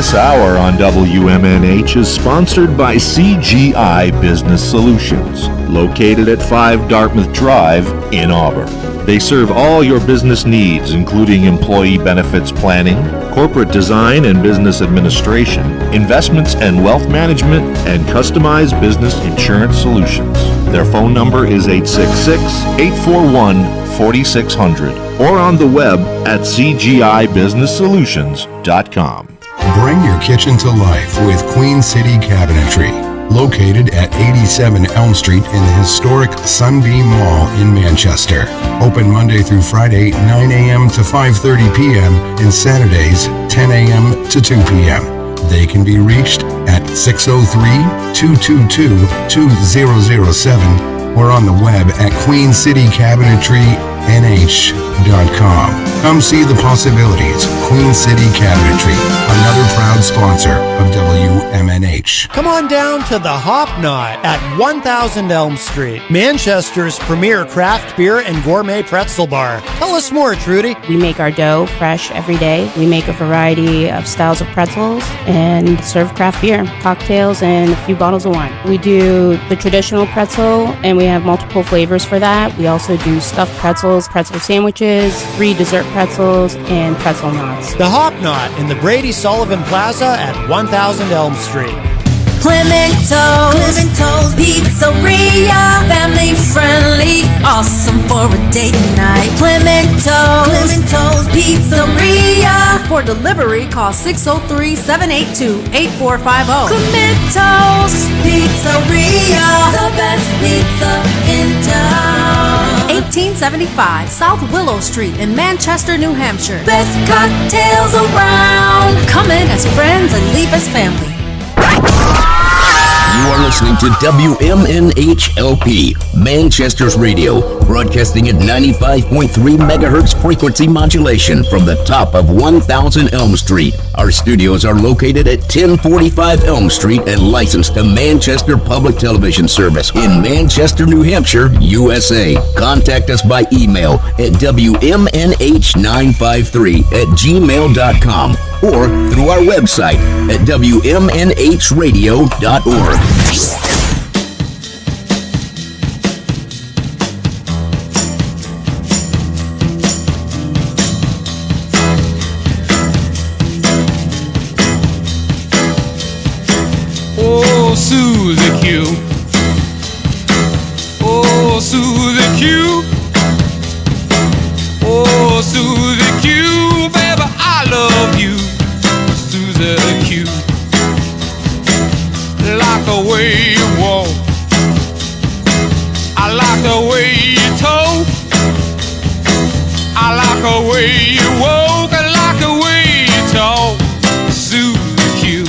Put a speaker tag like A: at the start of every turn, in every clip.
A: This hour on WMNH is sponsored by CGI Business Solutions, located at 5 Dartmouth Drive in Auburn. They serve all your business needs, including employee benefits planning, corporate design and business administration, investments and wealth management, and customized business insurance solutions. Their phone number is 866-841-4600 or on the web at cgibusinesssolutions.com.
B: Bring your kitchen to life with Queen City Cabinetry, located at 87 Elm Street in the historic Sunbeam Mall in Manchester. Open Monday through Friday, 9 a.m. to 5:30 p.m. and Saturdays, 10 a.m. to 2 p.m. They can be reached at 603-222-2007 or on the web at queencitycabinetrynh.com. Come see the possibilities. Queen City Cabinetry, another proud sponsor of WMNH.
C: Come on down to the Hop Knot at 1000 Elm Street, Manchester's premier craft beer and gourmet pretzel bar. Tell us more, Trudy.
D: We make our dough fresh every day. We make a variety of styles of pretzels and serve craft beer, cocktails, and a few bottles of wine. We do the traditional pretzel, and we have multiple flavors for that. We also do stuffed pretzels, pretzel sandwiches, 3 dessert pretzels, and pretzel knots.
C: The Hop Knot in the Brady Sullivan Plaza at 1000 Elm Street.
E: Clemento's Pizzeria, family friendly, awesome for a date night. Clemento's Pizzeria. For delivery, call 603-782-8450. Clemento's Pizzeria, the best pizza in town. 1875 South Willow Street in Manchester, New Hampshire. Best cocktails around. Come in as friends and leave as family.
F: You are listening to WMNH-LP, Manchester's radio, broadcasting at 95.3 megahertz frequency modulation from the top of 1000 Elm Street. Our studios are located at 1045 Elm Street and licensed to Manchester Public Television Service in Manchester, New Hampshire, USA. Contact us by email at WMNH953@gmail.com or through our website at WMNHradio.org.
G: Oh, Susie Q. Oh, Susie Q. Oh, Susie Q. Baby, I love you, Susie Q. Like the way you walk, I like the way you talk, I like the way you walk, I like the way you talk, Susie Q.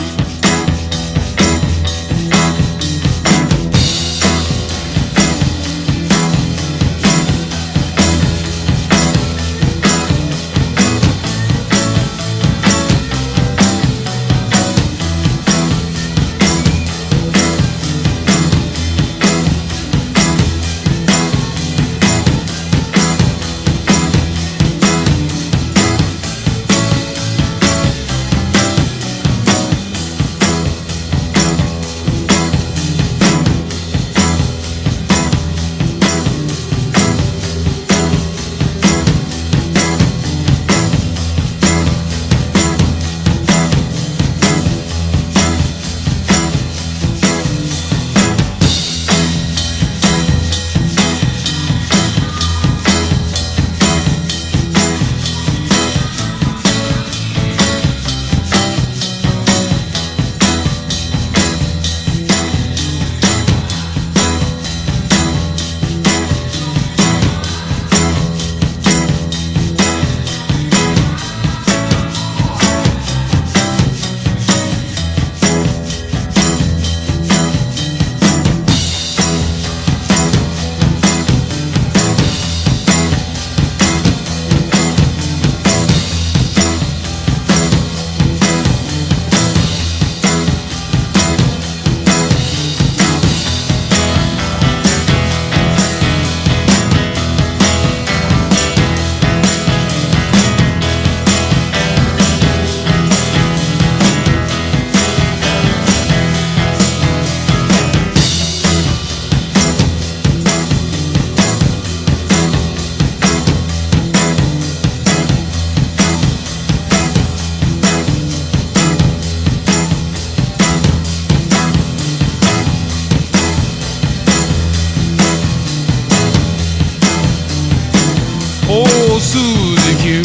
G: Oh, Susie Q.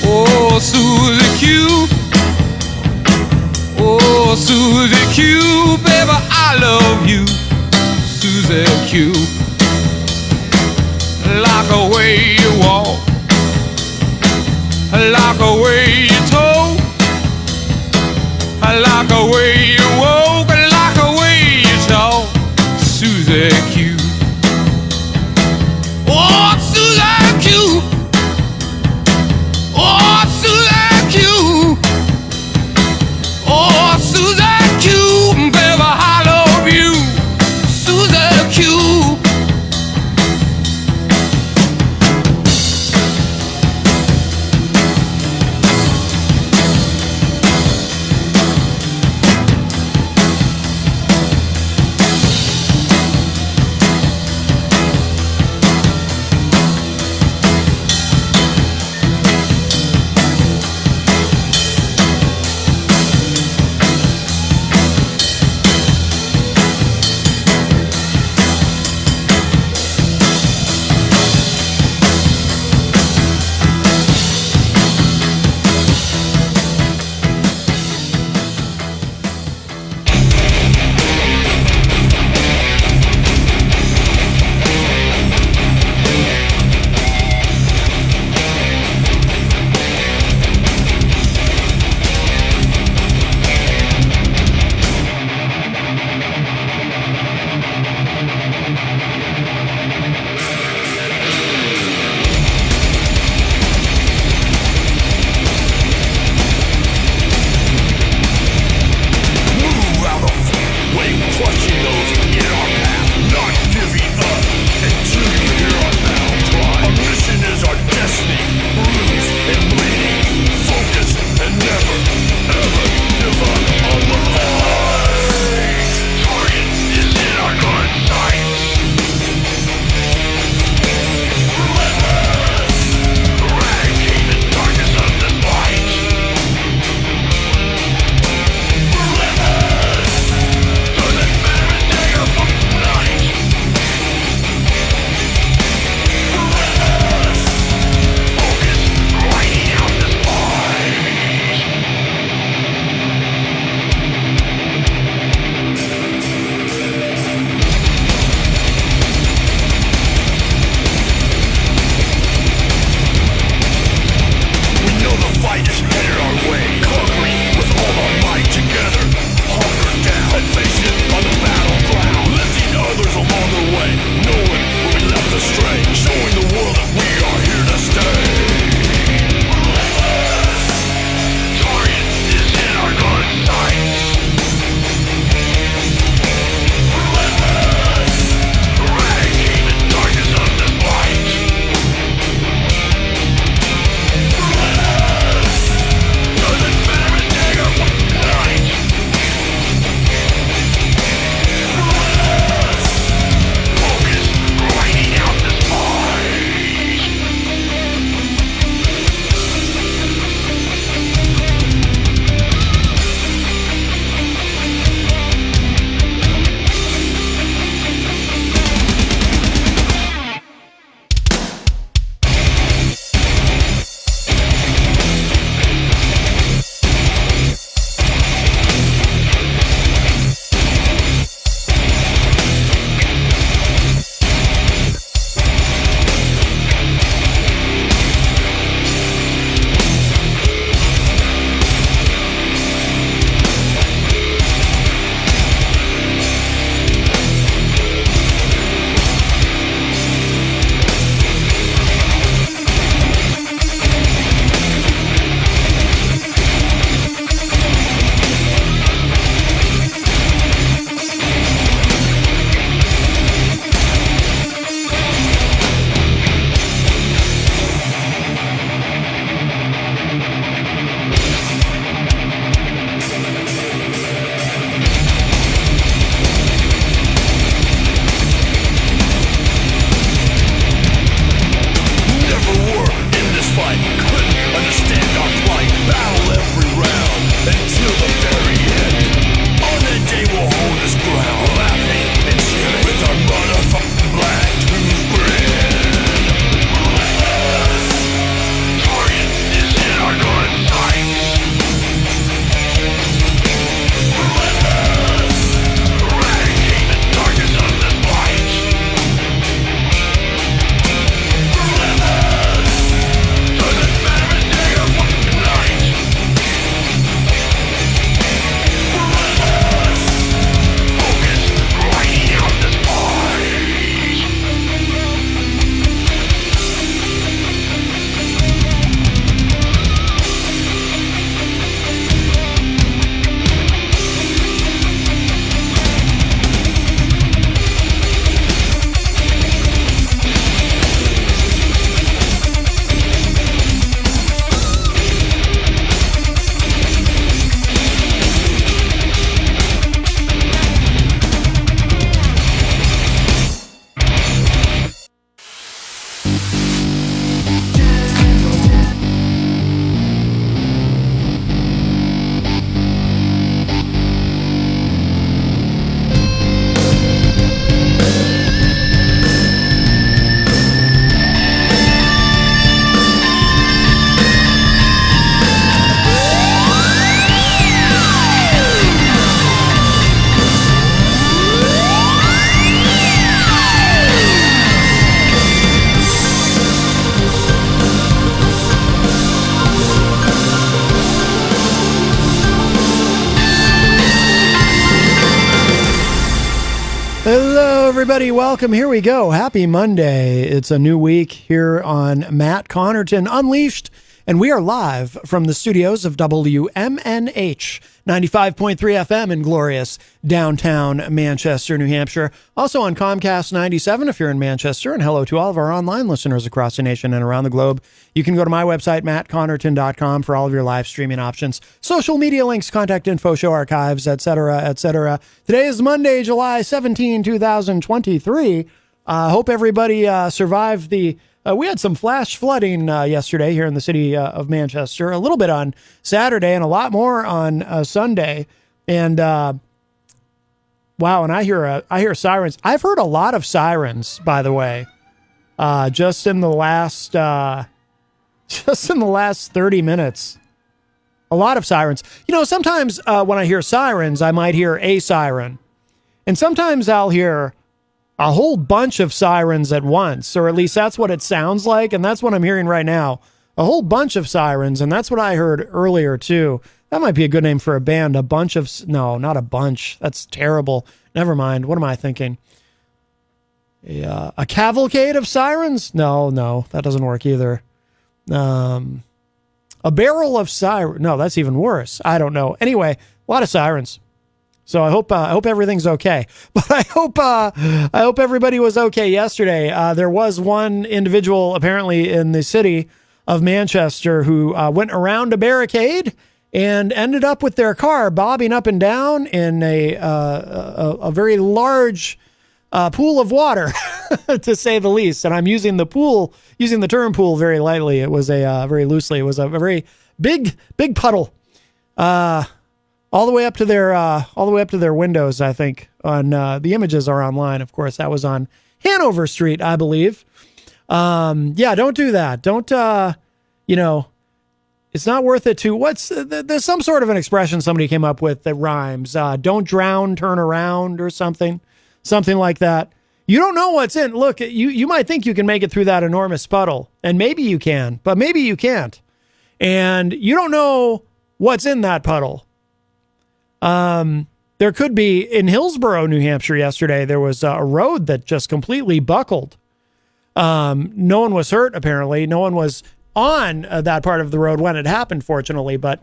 G: Oh, Susie Q. Oh, Susie Q, baby, I love you, Susie Q. Like the way you walk, like the way you talk, like the way you walk, like the way you talk, Susie Q. Oh, Susie Q. Oh, Susie Q. Oh, Susie Q, baby, I love you, Susie Q.
C: everybody. Welcome. Here we go. Happy Monday. It's a new week here on Matt Connerton Unleashed, and we are live from the studios of WMNH 95.3 FM in glorious downtown Manchester, New Hampshire. Also on Comcast 97 if you're in Manchester, and hello to all of our online listeners across the nation and around the globe. You can go to my website, mattconnerton.com, for all of your live streaming options, social media links, contact info, show archives, etc., etc. Today is Monday, July 17, 2023. Hope everybody survived the... we had some flash flooding yesterday here in the city of Manchester, a little bit on Saturday and a lot more on Sunday. And wow, and I hear sirens. I've heard a lot of sirens, by the way, just in the last 30 minutes. A lot of sirens. You know, sometimes when I hear sirens, I might hear a siren, and sometimes I'll hear a whole bunch of sirens at once, or at least that's what it sounds like, and that's what I'm hearing right now. A whole bunch of sirens, and that's what I heard earlier, too. That might be a good name for a band, a bunch of... No, not a bunch. That's terrible. Never mind. What am I thinking? A cavalcade of sirens? No, that doesn't work either. A barrel of sirens? No, that's even worse. I don't know. Anyway, a lot of sirens. So I hope everything's okay. But I hope everybody was okay yesterday. There was one individual apparently in the city of Manchester who went around a barricade and ended up with their car bobbing up and down in a very large pool of water, to say the least. And I'm using the term pool very lightly. It was very loosely. It was a very big puddle. All the way up to their windows, I think. On the images are online, of course. That was on Hanover Street, I believe. Yeah, don't do that. Don't it's not worth it to. There's some sort of an expression somebody came up with that rhymes. Don't drown, turn around, or something like that. You don't know what's in. Look, you might think you can make it through that enormous puddle, and maybe you can, but maybe you can't, and you don't know what's in that puddle. There could be in Hillsborough, New Hampshire yesterday, there was a road that just completely buckled. No one was hurt, apparently. No one was on that part of the road when it happened, fortunately. But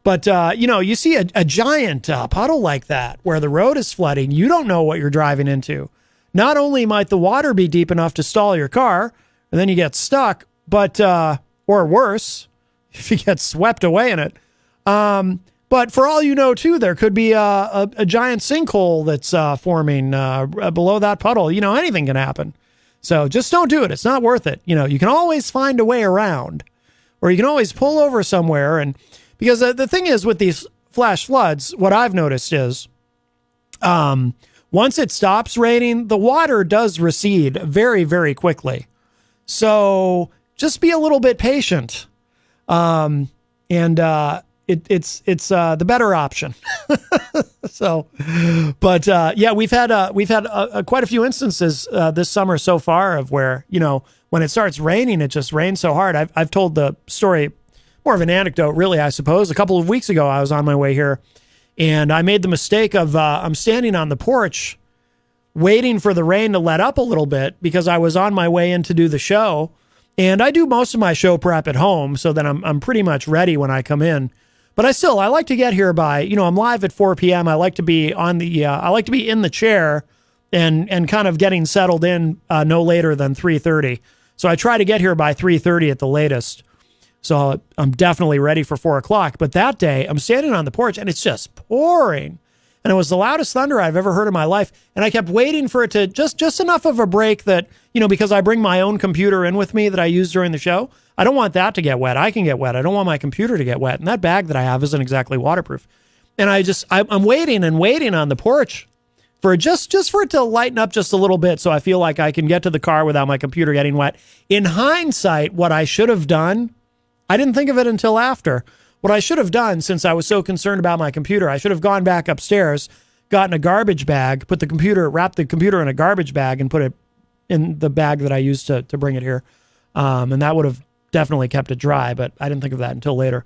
C: you see a giant puddle like that where the road is flooding. You don't know what you're driving into. Not only might the water be deep enough to stall your car, and then you get stuck, but, or worse, if you get swept away in it. But for all you know, too, there could be a giant sinkhole that's forming below that puddle. You know, anything can happen. So just don't do it. It's not worth it. You know, you can always find a way around, or you can always pull over somewhere. And because the thing is with these flash floods, what I've noticed is once it stops raining, the water does recede very, very quickly. So just be a little bit patient. It's the better option. So, but yeah, we've had quite a few instances this summer so far of where, you know, when it starts raining, it just rains so hard. I've told the story, more of an anecdote, really, I suppose. A couple of weeks ago, I was on my way here, and I made the mistake of I'm standing on the porch, waiting for the rain to let up a little bit because I was on my way in to do the show, and I do most of my show prep at home, so that I'm pretty much ready when I come in. But I like to get here by, you know, I'm live at 4 p.m. I like to be I like to be in the chair and kind of getting settled in no later than 3:30. So I try to get here by 3:30 at the latest. So I'm definitely ready for 4 o'clock. But that day I'm standing on the porch and it's just pouring. And it was the loudest thunder I've ever heard in my life. And I kept waiting for it to just enough of a break that, you know, because I bring my own computer in with me that I use during the show. I don't want that to get wet. I can get wet. I don't want my computer to get wet. And that bag that I have isn't exactly waterproof. And I'm waiting and waiting on the porch for just for it to lighten up just a little bit so I feel like I can get to the car without my computer getting wet. In hindsight, what I should have done, I didn't think of it until after. What I should have done, since I was so concerned about my computer, I should have gone back upstairs, gotten a garbage bag, wrapped the computer in a garbage bag and put it in the bag that I used to bring it here. And that would have definitely kept it dry, but I didn't think of that until later.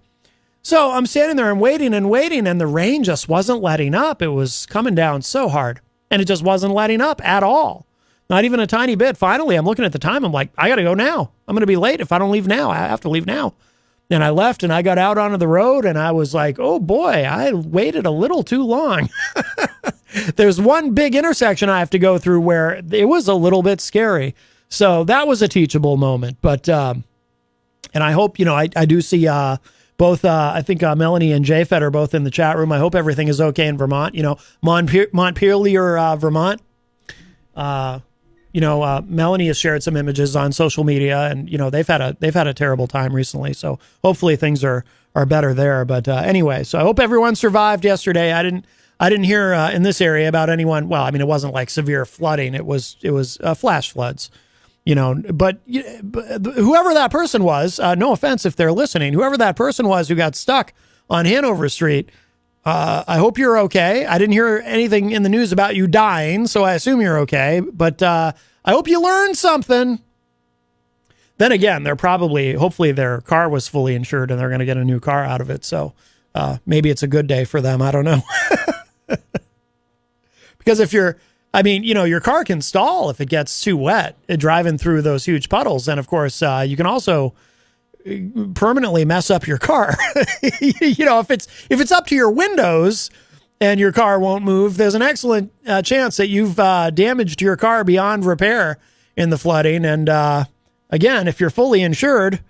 C: So I'm standing there and waiting, and the rain just wasn't letting up. It was coming down so hard, and it just wasn't letting up at all. Not even a tiny bit. Finally, I'm looking at the time. I'm like, I got to go now. I'm going to be late if I don't leave now. I have to leave now. And I left and I got out onto the road and I was like, oh boy, I waited a little too long. There's one big intersection I have to go through where it was a little bit scary. So that was a teachable moment. But, and I hope, I do see both, I think Melanie and JFed are both in the chat room. I hope everything is okay in Vermont, Montpelier, Vermont. Melanie has shared some images on social media and, they've had a terrible time recently. So hopefully things are better there. But anyway, so I hope everyone survived yesterday. I didn't hear in this area about anyone. Well, I mean, it wasn't like severe flooding. It was flash floods, but whoever that person was, no offense if they're listening, whoever that person was who got stuck on Hanover Street, I hope you're okay. I didn't hear anything in the news about you dying, so I assume you're okay. But I hope you learned something. Then again, hopefully their car was fully insured and they're going to get a new car out of it. So maybe it's a good day for them. I don't know. Because your car can stall if it gets too wet driving through those huge puddles. And of course, you can also permanently mess up your car. If it's up to your windows and your car won't move, there's an excellent chance that you've damaged your car beyond repair in the flooding. And again, if you're fully insured,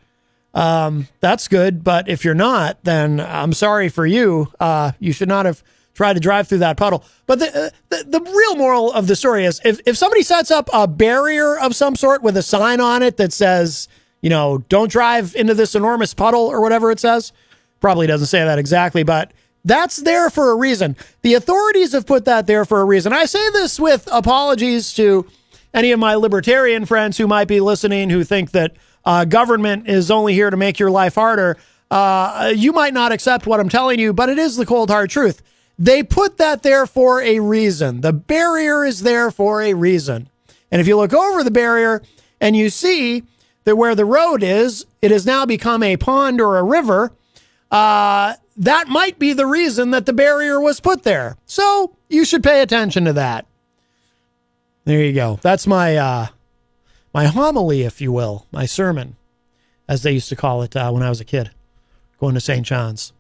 C: that's good. But if you're not, then I'm sorry for you. You should not have tried to drive through that puddle. But the real moral of the story is if somebody sets up a barrier of some sort with a sign on it that says, don't drive into this enormous puddle or whatever it says. Probably doesn't say that exactly, but that's there for a reason. The authorities have put that there for a reason. I say this with apologies to any of my libertarian friends who might be listening who think that government is only here to make your life harder. You might not accept what I'm telling you, but it is the cold hard truth. They put that there for a reason. The barrier is there for a reason. And if you look over the barrier and you see that where the road is, it has now become a pond or a river, that might be the reason that the barrier was put there. So you should pay attention to that. There you go. That's my my homily, if you will, my sermon, as they used to call it when I was a kid, going to St. John's.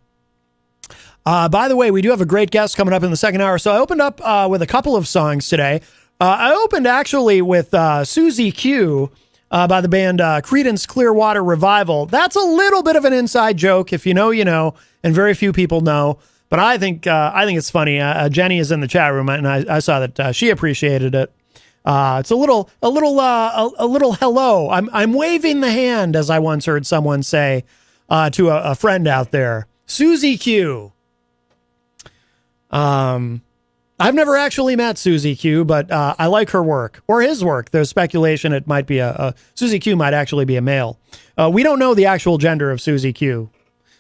C: By the way, we do have a great guest coming up in the second hour. So I opened up with a couple of songs today. I opened actually with Susie Q by the band Creedence Clearwater Revival. That's a little bit of an inside joke. If you know, you know, and very few people know. But I think it's funny. Jenny is in the chat room, and I saw that she appreciated it. It's a little hello. I'm waving the hand, as I once heard someone say to a friend out there. Susie Q. I've never actually met Susie Q, but I like her work or his work. There's speculation it might be Susie Q might actually be a male. We don't know the actual gender of Susie Q,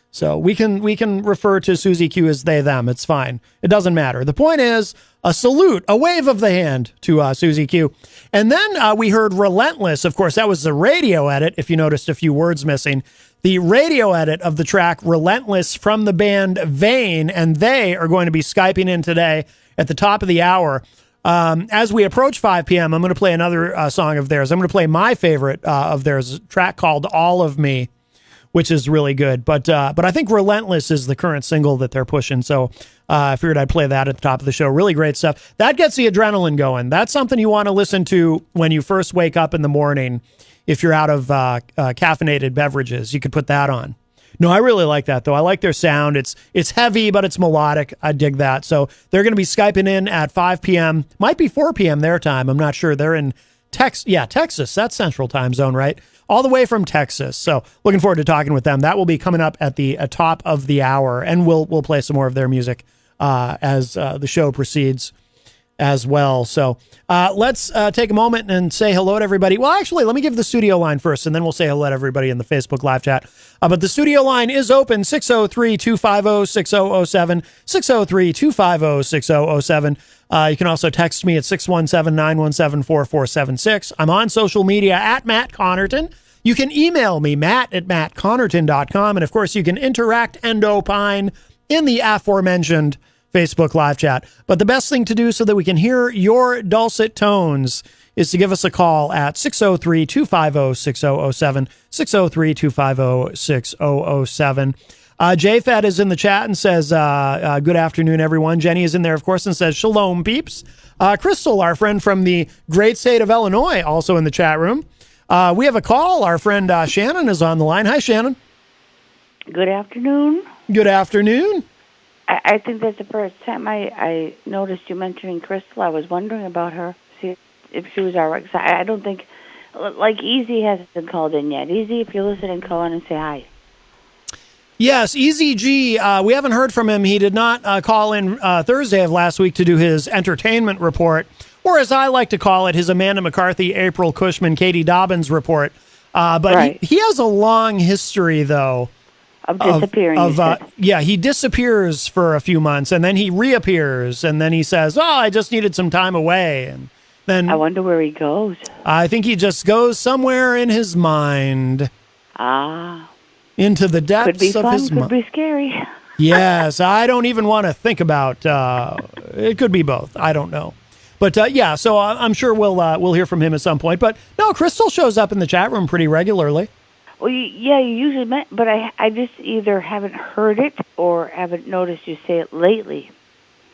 C: so we can refer to Susie Q as they, them. It's fine. It doesn't matter. The point is a salute, a wave of the hand to Susie Q. And then we heard Relentless. Of course, that was the radio edit, if you noticed a few words missing. The radio edit of the track Relentless from the band Vane, and they are going to be Skyping in today at the top of the hour. As we approach 5 p.m., I'm going to play another song of theirs. I'm going to play my favorite of theirs, a track called All of Me, which is really good. But I think Relentless is the current single that they're pushing. So I figured I'd play that at the top of the show. Really great stuff. That gets the adrenaline going. That's something you want to listen to when you first wake up in the morning. If you're out of caffeinated beverages, you could put that on. No, I really like that, though. I like their sound. It's heavy, but it's melodic. I dig that. So they're going to be Skyping in at 5 p.m. Might be 4 p.m. their time. I'm not sure. They're in Texas. Yeah, Texas. That's Central Time Zone, right? All the way from Texas. So looking forward to talking with them. That will be coming up at the top of the hour, and we'll play some more of their music as the show proceeds as well. So let's take a moment and say hello to everybody. Well, actually, let me give the studio line first, and then we'll say hello to everybody in the Facebook live chat. But the studio line is open, 603-250-6007, 603-250-6007. You can also text me at 617-917-4476. I'm on social media at Matt Connerton. You can email me, matt@mattconnerton.com. And, of course, you can interact and opine in the aforementioned Facebook live chat. But the best thing to do so that we can hear your dulcet tones is to give us a call at 603-250-6007, 603-250-6007. JFAD is in the chat and says, good afternoon, everyone. Jenny is in there, of course, and says, shalom, peeps. Crystal, our friend from the great state of Illinois, also in the chat room. We have a call. Our friend Shannon is on the line. Hi, Shannon.
H: Good afternoon.
C: Good afternoon.
H: I think that's the first time I noticed you mentioning Crystal. I was wondering about her, see if she was all right. 'Cause I don't think, like, Easy hasn't called in yet. Easy, if you're listening, call in and say hi.
C: Yes, Easy G. We haven't heard from him. He did not call in Thursday of last week to do his entertainment report, or as I like to call it, his Amanda McCarthy, April Cushman, Katie Dobbins report. But
H: Right.
C: he has a long history, though.
H: Of disappearing. you said.
C: Yeah, he disappears for a few months, and then he reappears, and then he says, "Oh, I just needed some time away," and then
H: I wonder where he goes.
C: I think he just goes somewhere in his mind, into the
H: Could
C: depths
H: be
C: of
H: fun,
C: his
H: could
C: mind.
H: be scary.
C: Yes, I don't even want to think about. It could be both. I don't know, but yeah. So I'm sure we'll hear from him at some point. But no, Crystal shows up in the chat room pretty regularly.
H: Well, you usually meant, but I just either haven't heard it or haven't noticed you say it lately.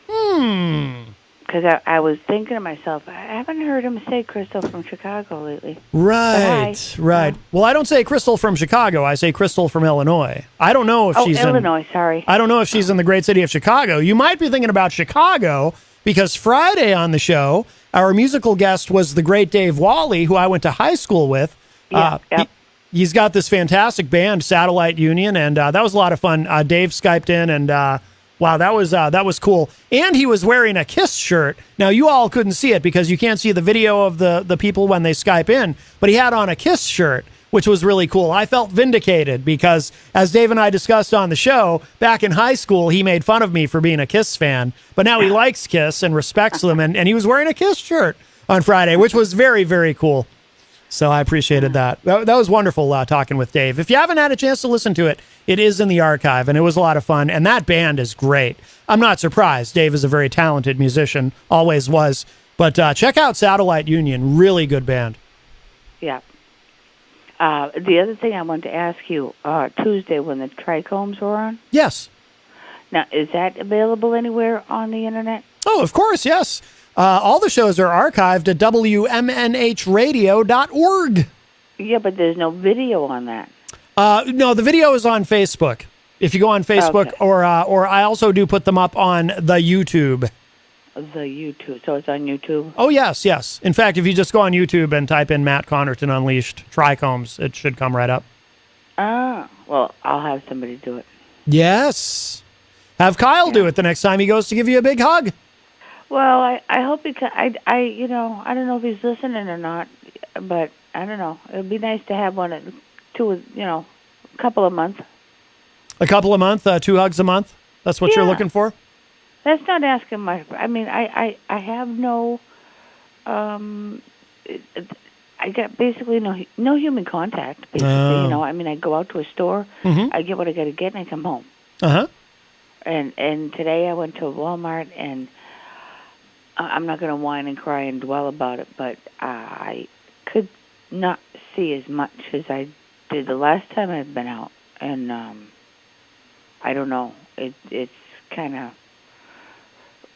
H: Because I was thinking to myself, I haven't heard him say Crystal from Chicago lately.
C: Right, right. Well, I don't say Crystal from Chicago. I say Crystal from Illinois. I don't know if she's
H: Illinois, sorry.
C: I don't know if she's in the great city of Chicago. You might be thinking about Chicago because Friday on the show, our musical guest was the great Dave Wally, who I went to high school with.
H: Yep.
C: He's got this fantastic band, Satellite Union, and that was a lot of fun. Dave Skyped in, and wow, that was cool. And he was wearing a Kiss shirt. Now, you all couldn't see it because you can't see the video of the people when they Skype in, but he had on a Kiss shirt, which was really cool. I felt vindicated because, as Dave and I discussed on the show, back in high school, he made fun of me for being a Kiss fan, but now he likes Kiss and respects them, and he was wearing a Kiss shirt on Friday, which was very, very cool. So I appreciated that. That was wonderful talking with Dave. If you haven't had a chance to listen to it, it is in the archive, and it was a lot of fun. And that band is great. I'm not surprised. Dave is a very talented musician, always was. But check out Satellite Union. Really good band.
H: Yeah. The other thing I wanted to ask you, Tuesday when the Trichomes were on,
C: Yes.
H: now, is that available anywhere on the Internet?
C: Oh, of course, yes. All the shows are archived at WMNHradio.org.
H: Yeah, but there's no video on that.
C: No, the video is on Facebook. If you go on Facebook,
H: Okay.
C: or I also do put them up on the YouTube.
H: The YouTube. So it's on YouTube?
C: Oh, yes, yes. In fact, if you just go on YouTube and type in Matt Connerton Unleashed Trichomes, it should come right up.
H: Well, I'll have somebody do it.
C: Yes. Have Kyle do it the next time he goes to give you a big hug.
H: Well, I hope he can. I don't know if he's listening or not, but I don't know. It would be nice to have one, a couple a month.
C: A couple a month, 2 hugs a month? That's what you're
H: Yeah.
C: looking for?
H: That's not asking much. I mean, I have no, I got basically no human contact. Basically,
C: Oh.
H: I mean, I go out to a store,
C: Mhm.
H: I get what I got to get, and I come home.
C: Uh-huh.
H: And today I went to Walmart, and I'm not going to whine and cry and dwell about it, but I could not see as much as I did the last time I've been out, and I don't know. It's kind of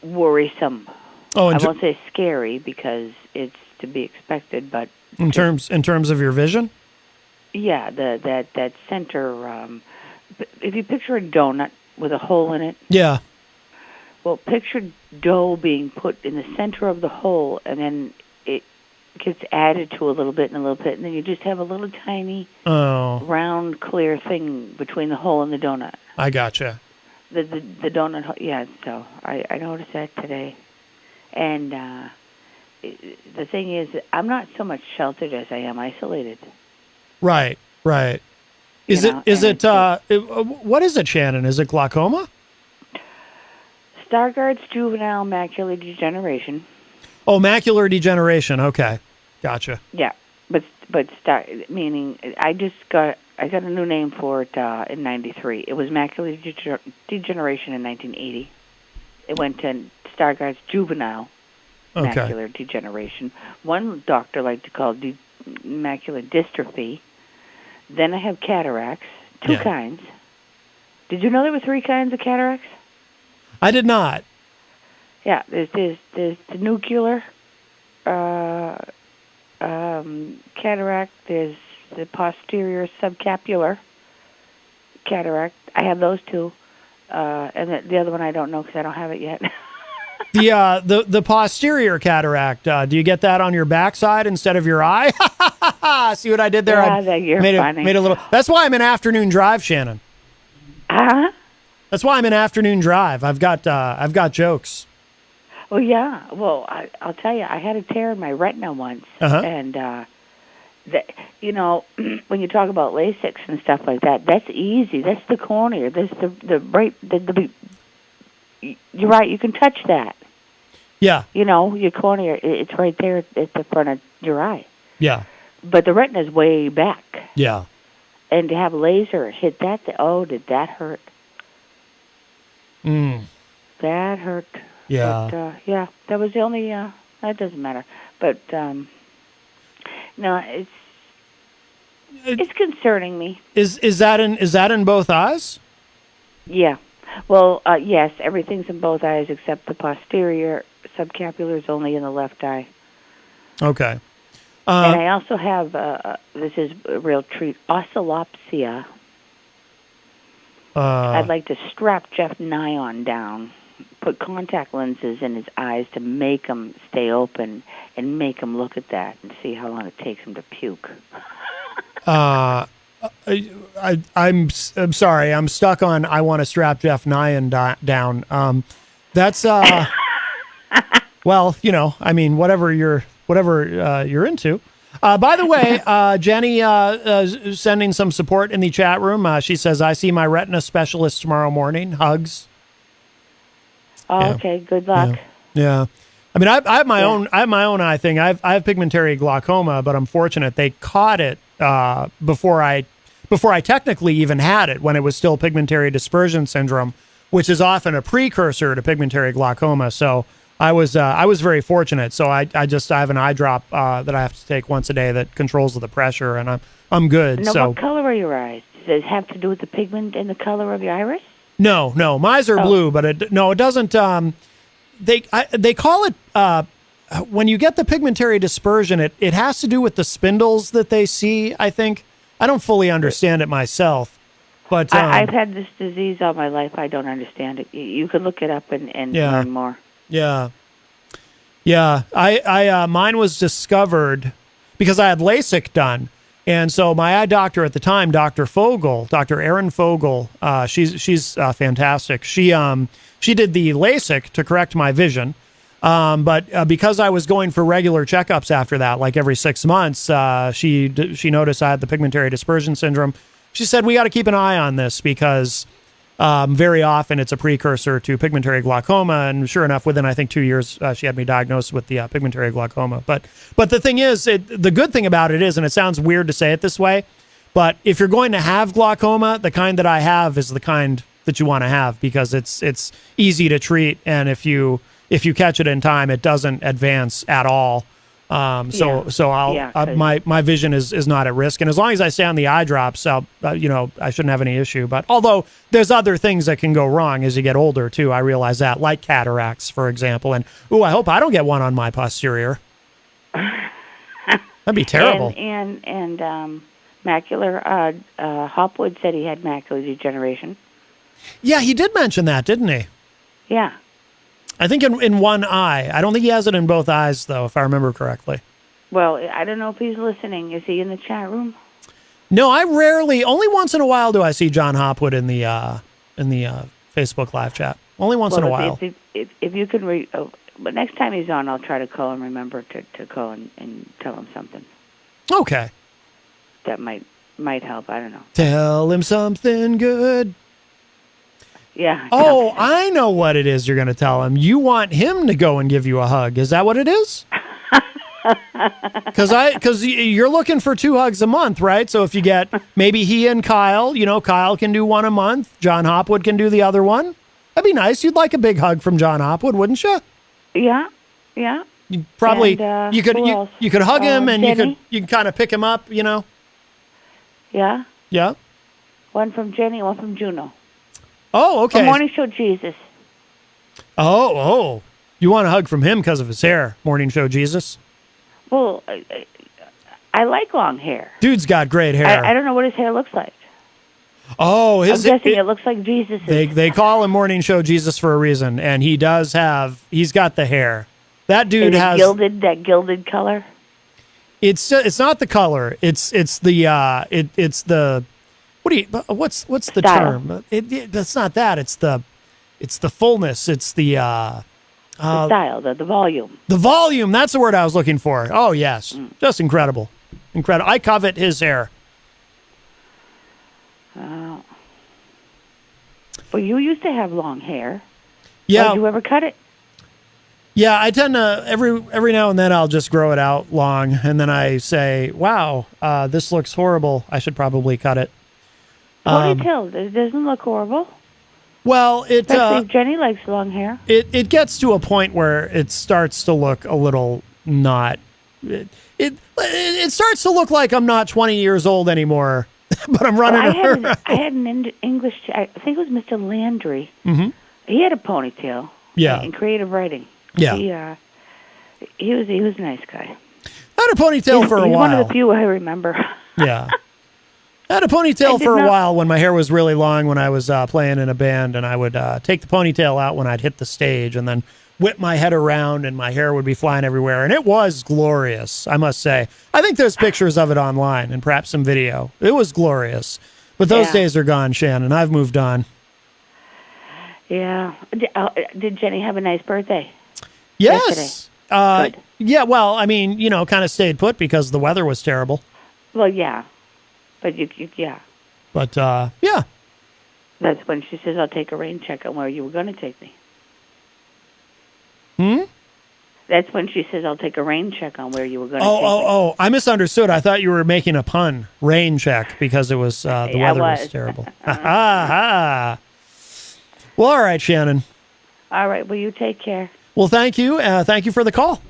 H: worrisome.
C: Oh,
H: I won't say scary because it's to be expected, but
C: in terms of your vision?
H: yeah, that center. If you picture a donut with a hole in it,
C: Yeah.
H: well, picture dough being put in the center of the hole, and then it gets added to a little bit and a little bit, and then you just have a little tiny
C: Oh,
H: round, clear thing between the hole and the donut.
C: I gotcha.
H: The donut, yeah. So I noticed that today, and the thing is, I'm not so much sheltered as I am isolated.
C: Right, right. Is
H: You know,
C: what is it, Shannon? Is it glaucoma?
H: Stargardt's juvenile macular degeneration.
C: Oh, macular degeneration. Okay. Gotcha.
H: Yeah, but meaning I got a new name for it in '93. It was macular degeneration in 1980. it went to Stargardt's juvenile macular degeneration. One doctor liked to call it macular dystrophy. Then I have cataracts, two kinds. Did you know there were 3 kinds of cataracts?
C: I did not.
H: Yeah, there's the nuclear cataract. There's the posterior subcapular cataract. I have those 2, and the other one I don't know because I don't have it yet.
C: The posterior cataract. Do you get that on your backside instead of your eye? See what I did there?
H: Yeah, you're funny.
C: Made a little. That's why I'm in afternoon drive, Shannon.
H: Huh?
C: That's why I'm in afternoon drive. I've got jokes.
H: Well, yeah. Well, I'll tell you, I had a tear in my retina once, and when you talk about LASIK and stuff like that, that's easy. That's the cornea. That's you're right. You can touch that.
C: Yeah.
H: Your cornea. It's right there at the front of your eye.
C: Yeah.
H: But the retina's way back.
C: Yeah.
H: And to have laser hit that, did that hurt? That hurt.
C: Yeah.
H: But, that was the only, that doesn't matter. But, no, it's concerning me.
C: Is that in both eyes?
H: Yeah. Well, yes, everything's in both eyes except the posterior subcapular is only in the left eye.
C: Okay.
H: And I also have, this is a real treat, oscillopsia. I'd like to strap Jeff Nyon down, put contact lenses in his eyes to make him stay open and make him look at that and see how long it takes him to puke.
C: I'm sorry. I'm stuck on I want to strap Jeff Nyon down. That's well, whatever you're into. By the way, Jenny sending some support in the chat room. She says, "I see my retina specialist tomorrow morning. Hugs."
H: Oh, yeah. Okay. Good luck.
C: Yeah. I mean, I have my own. I have my own eye thing. I have pigmentary glaucoma, but I'm fortunate they caught it before I technically even had it, when it was still pigmentary dispersion syndrome, which is often a precursor to pigmentary glaucoma. So I was very fortunate. So I have an eye drop that I have to take once a day that controls the pressure, and I'm good.
H: Now,
C: so
H: what color are your eyes? Does it have to do with the pigment and the color of your iris?
C: No, mine are blue, but it doesn't. They call it when you get the pigmentary dispersion, it has to do with the spindles that they see. I think I don't fully understand it myself, but
H: I've had this disease all my life. I don't understand it. You could look it up and learn more.
C: Yeah. I mine was discovered because I had LASIK done. And so my eye doctor at the time, Dr. Erin Fogel, she's fantastic. She did the LASIK to correct my vision. But because I was going for regular checkups after that, like every 6 months, she noticed I had the pigmentary dispersion syndrome. She said, we got to keep an eye on this because very often it's a precursor to pigmentary glaucoma. And sure enough, within, I think, 2 years, she had me diagnosed with the pigmentary glaucoma. But the thing is, the good thing about it is, and it sounds weird to say it this way, but if you're going to have glaucoma, the kind that I have is the kind that you want to have because it's easy to treat. And if you catch it in time, it doesn't advance at all. My vision is not at risk. And as long as I stay on the eye drops, I shouldn't have any issue. But although there's other things that can go wrong as you get older too, I realize that, like cataracts, for example. And I hope I don't get one on my posterior. That'd be terrible.
H: And macular, Hopwood said he had macular degeneration.
C: Yeah, he did mention that, didn't he?
H: Yeah.
C: I think in one eye. I don't think he has it in both eyes, though, if I remember correctly.
H: Well, I don't know if he's listening. Is he in the chat room?
C: No, I rarely. Only once in a while do I see John Hopwood in the Facebook live chat. Only once in a while.
H: If you can read, but next time he's on, I'll try to call and remember to call and tell him something.
C: Okay.
H: That might help. I don't know.
C: Tell him something good.
H: Yeah.
C: Oh, I know what it is you're going to tell him. You want him to go and give you a hug. Is that what it is? Because you're looking for 2 hugs a month, right? So if you get maybe he and Kyle, Kyle can do one a month. John Hopwood can do the other one. That'd be nice. You'd like a big hug from John Hopwood, wouldn't you?
H: Yeah, yeah.
C: You probably
H: And,
C: you could
H: who
C: you,
H: else?
C: you could hug him and
H: Jenny?
C: you could kind of pick him up, you know.
H: Yeah.
C: Yeah.
H: One from Jenny, one from Juno.
C: Oh, okay.
H: From Morning Show Jesus.
C: Oh. You want a hug from him because of his hair, Morning Show Jesus?
H: Well, I like long hair.
C: Dude's got great hair.
H: I don't know what his hair looks like.
C: Oh,
H: I'm guessing it looks like Jesus'.
C: They call him Morning Show Jesus for a reason, and he's got the hair. That dude has
H: that gilded color.
C: It's not the color. It's the what's the
H: Style.
C: term? That's not that. It's the fullness. It's the
H: style, the volume.
C: the volume. That's the word I was looking for. Oh yes, just incredible. I covet his hair.
H: Well, you used to have long hair.
C: Yeah.
H: Did you ever cut it?
C: Yeah, I tend to every now and then I'll just grow it out long, and then I say, "Wow, this looks horrible. I should probably cut it."
H: Ponytail. It doesn't look horrible.
C: Well,
H: Especially if Jenny likes long hair.
C: it gets to a point where it starts to look a little not. It starts to look like I'm not 20 years old anymore, but I'm running around.
H: I had an English. I think it was Mr. Landry.
C: Mhm.
H: He had a ponytail.
C: Yeah.
H: In creative writing.
C: Yeah.
H: He was a nice guy.
C: I had a ponytail for a
H: He's
C: while.
H: one of the few I remember.
C: Yeah. I had a ponytail for a while when my hair was really long when I was playing in a band, and I would take the ponytail out when I'd hit the stage and then whip my head around and my hair would be flying everywhere. And it was glorious, I must say. I think there's pictures of it online and perhaps some video. It was glorious. But those days are gone, Shannon. I've moved on.
H: Yeah. Did Jenny have a nice birthday?
C: Yes.
H: Good.
C: Yeah, well, I mean, kind of stayed put because the weather was terrible.
H: Well, yeah. But yeah.
C: But, yeah.
H: That's when she says, I'll take a rain check on where you were going to take me. That's when she says, I'll take a rain check on where you were going to take me.
C: Oh, I misunderstood. I thought you were making a pun. Rain check, because it was, the weather was terrible. Ha. Well, all right, Shannon.
H: All right. Well, you take care.
C: Well, thank you. Thank you for the call.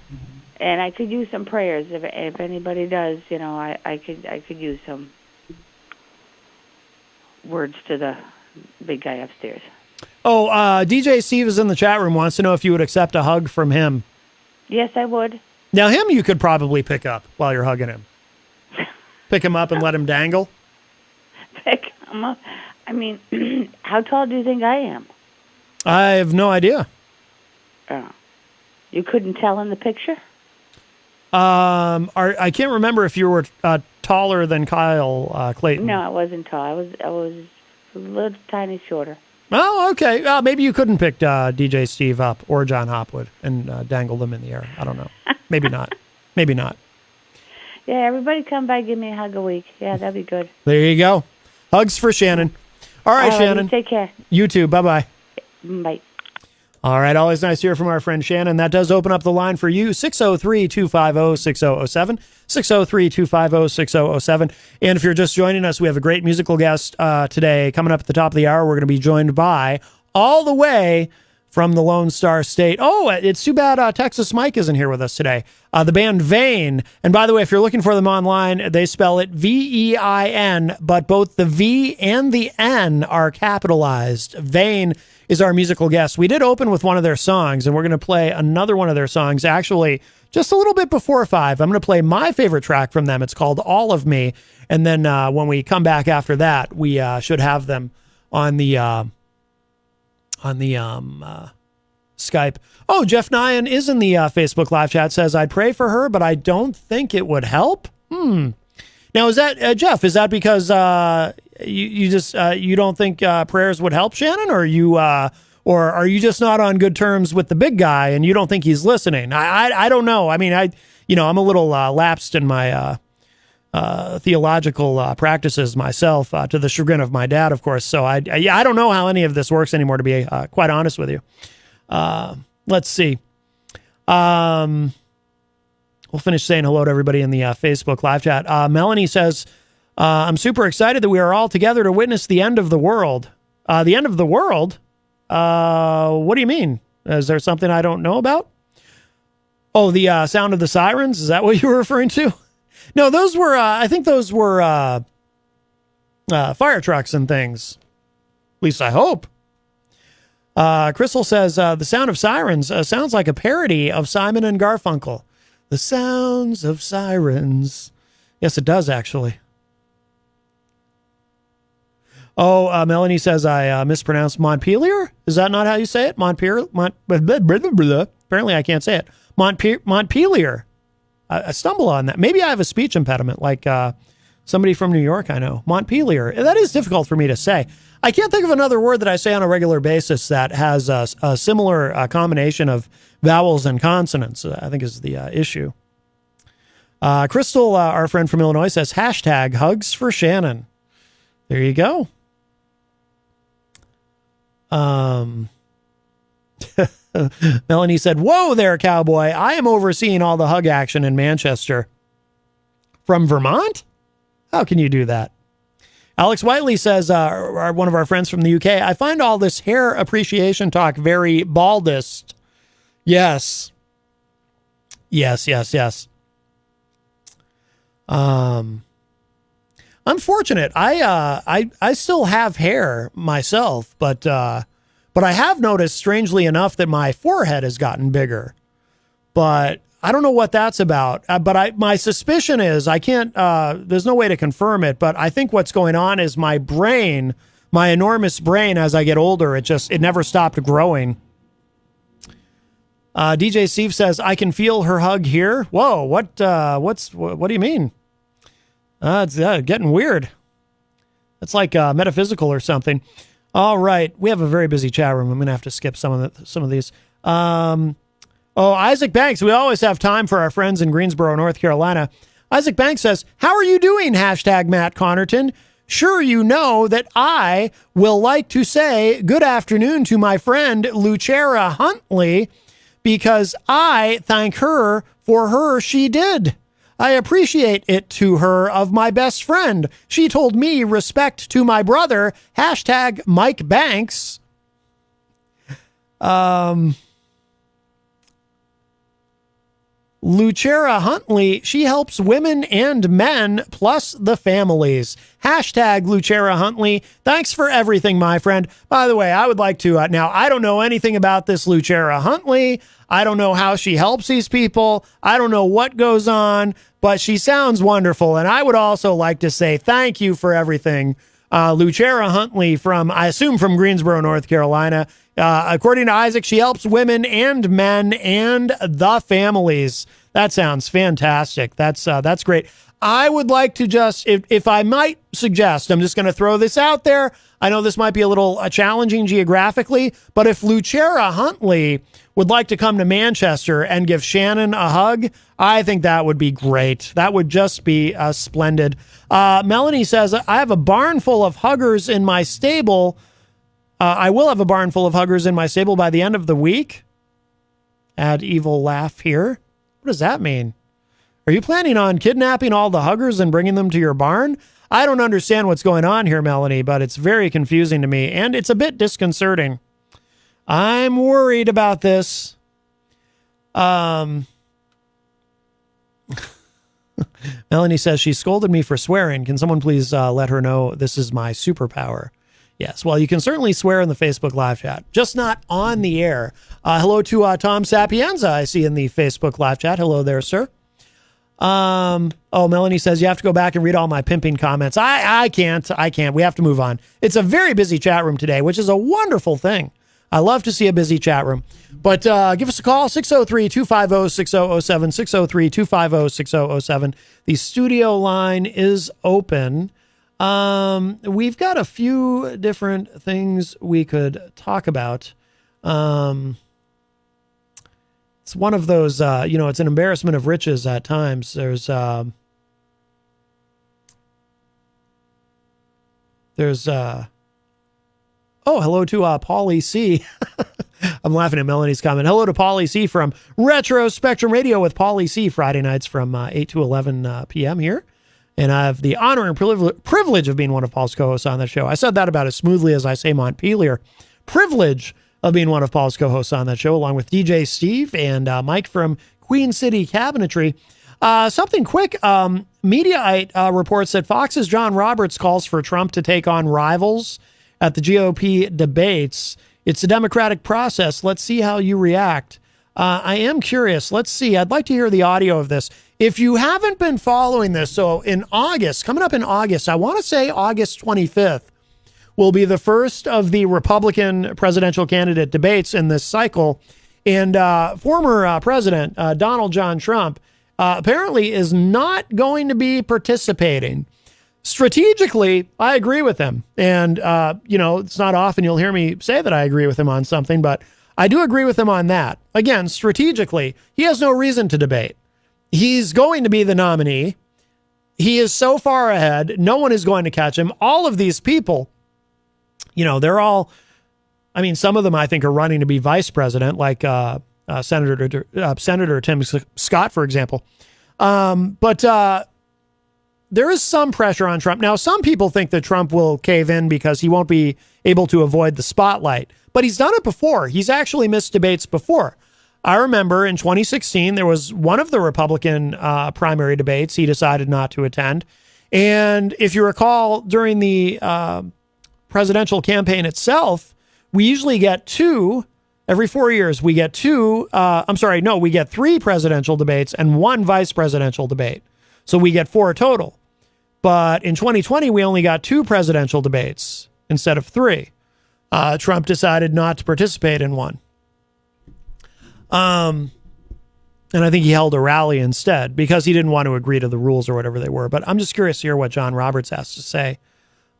H: And I could use some prayers if anybody does. I could use some words to the big guy upstairs.
C: Oh, DJ Steve is in the chat room. Wants to know if you would accept a hug from him.
H: Yes, I would.
C: Now, him you could probably pick up while you're hugging him. Pick him up and let him dangle.
H: Pick him up. I mean, how tall do you think I am?
C: I have no idea.
H: You couldn't tell in the picture?
C: I can't remember if you were taller than Kyle Clayton.
H: No, I wasn't tall. I was a little tiny shorter.
C: Oh, okay. Maybe you couldn't pick DJ Steve up or John Hopwood and dangle them in the air. I don't know. Maybe not. Maybe not.
H: Yeah, everybody come by, give me a hug a week. Yeah, that'd be good.
C: There you go. Hugs for Shannon. All right, Shannon.
H: Take care.
C: You too. Bye-bye.
H: Bye.
C: All right, always nice to hear from our friend Shannon. That does open up the line for you, 603-250-6007, 603-250-6007. And if you're just joining us, we have a great musical guest today. Coming up at the top of the hour, we're going to be joined by, all the way from the Lone Star State. Oh, it's too bad Texas Mike isn't here with us today. The band Vein. And by the way, if you're looking for them online, they spell it V-E-I-N, but both the V and the N are capitalized. Vein is our musical guest. We did open with one of their songs, and we're going to play another one of their songs, actually, just a little bit before 5. I'm going to play my favorite track from them. It's called All of Me. And then when we come back after that, we should have them on the Skype. Oh, Jeff Nyan is in the Facebook live chat, says, I'd pray for her, but I don't think it would help. Now, is that, Jeff, is that because you don't think prayers would help, Shannon, or are you just not on good terms with the big guy and you don't think he's listening? I don't know. I mean, I'm a little lapsed in my theological practices myself, to the chagrin of my dad, of course. So I don't know how any of this works anymore, to be quite honest with you. Let's see. We'll finish saying hello to everybody in the Facebook live chat. Melanie says, I'm super excited that we are all together to witness the end of the world. The end of the world? What do you mean? Is there something I don't know about? Oh, the sound of the sirens? Is that what you were referring to? No, those were, I think those were fire trucks and things. At least I hope. Crystal says, the sound of sirens sounds like a parody of Simon and Garfunkel. The sounds of sirens. Yes, it does, actually. Oh, Melanie says I mispronounced Montpelier. Is that not how you say it? Montpelier? Apparently I can't say it. Montpelier. I stumble on that. Maybe I have a speech impediment like somebody from New York I know. Montpelier. That is difficult for me to say. I can't think of another word that I say on a regular basis that has a similar combination of vowels and consonants, I think is the issue. Crystal, our friend from Illinois, says, hashtag hugs for Shannon. There you go. Melanie said, whoa there, cowboy. I am overseeing all the hug action in Manchester. From Vermont? How can you do that? Alex Whiteley says, one of our friends from the UK, I find all this hair appreciation talk very baldist. Yes. Yes. I'm fortunate. I still have hair myself, but I have noticed, strangely enough, that my forehead has gotten bigger. But I don't know what that's about. But my suspicion is I can't. There's no way to confirm it. But I think what's going on is my brain, my enormous brain, as I get older, it never stopped growing. DJ Steve says, I can feel her hug here. Whoa, what do you mean? It's getting weird. It's like metaphysical or something. All right, we have a very busy chat room. I'm going to have to skip some of these. Isaac Banks, we always have time for our friends in Greensboro, North Carolina. Isaac Banks says, how are you doing, hashtag Matt Connerton? Sure, you know that I will like to say good afternoon to my friend Lucera Huntley, because I thank her for her she did. I appreciate it to her of my best friend. She told me respect to my brother, hashtag Mike Banks. Lucera Huntley, she helps women and men, plus the families. Hashtag Lucera Huntley. Thanks for everything, my friend. By the way, I would like to, now, I don't know anything about this Lucera Huntley. I don't know how she helps these people. I don't know what goes on, but she sounds wonderful. And I would also like to say thank you for everything. Lucera Huntley I assume from Greensboro, North Carolina. According to Isaac, she helps women and men and the families. That sounds fantastic. That's great. I would like to just, if I might suggest, I'm just going to throw this out there. I know this might be a little challenging geographically, but if Lucera Huntley would like to come to Manchester and give Shannon a hug, I think that would be great. That would just be splendid. Melanie says, I have a barn full of huggers in my stable. I will have a barn full of huggers in my stable by the end of the week. Add evil laugh here. What does that mean? Are you planning on kidnapping all the huggers and bringing them to your barn? I don't understand what's going on here, Melanie, but it's very confusing to me, and it's a bit disconcerting. I'm worried about this. Melanie says she scolded me for swearing. Can someone please let her know this is my superpower? Yes, well, you can certainly swear in the Facebook live chat, just not on the air. Hello to Tom Sapienza, I see in the Facebook live chat. Hello there, sir. Melanie says you have to go back and read all my pimping comments. I can't. We have to move on. It's a very busy chat room today, which is a wonderful thing. I love to see a busy chat room. But give us a call, 603-250-6007, 603-250-6007. The studio line is open. We've got a few different things we could talk about. It's one of those, it's an embarrassment of riches at times. There's hello to Paulie C. I'm laughing at Melanie's comment. Hello to Paulie C. from Retro Spectrum Radio with Paulie C. Friday nights from 8 to 11 p.m. here. And I have the honor and privilege of being one of Paul's co-hosts on the show. I said that about as smoothly as I say Montpelier. privilege of being one of Paul's co-hosts on that show, along with DJ Steve and Mike from Queen City Cabinetry. Something quick. Mediaite reports that Fox's John Roberts calls for Trump to take on rivals at the GOP debates. It's a democratic process. Let's see how you react. I am curious. Let's see. I'd like to hear the audio of this. If you haven't been following this, so in August, coming up in August, I want to say August 25th, will be the first of the Republican presidential candidate debates in this cycle. And former President Donald John Trump apparently is not going to be participating. Strategically, I agree with him. And, it's not often you'll hear me say that I agree with him on something, but I do agree with him on that. Again, strategically, he has no reason to debate. He's going to be the nominee. He is so far ahead. No one is going to catch him. All of these people, they're all, some of them I think are running to be vice president, like Senator Tim Scott, for example. But there is some pressure on Trump. Now, some people think that Trump will cave in because he won't be able to avoid the spotlight. But he's done it before. He's actually missed debates before. I remember in 2016, there was one of the Republican primary debates he decided not to attend. And if you recall, during the presidential campaign itself, we usually get two. Every 4 years, we get we get 3 presidential debates and 1 vice presidential debate. So we get 4 total. But in 2020, we only got 2 presidential debates instead of 3. Trump decided not to participate in one. And I think he held a rally instead because he didn't want to agree to the rules or whatever they were. But I'm just curious to hear what John Roberts has to say.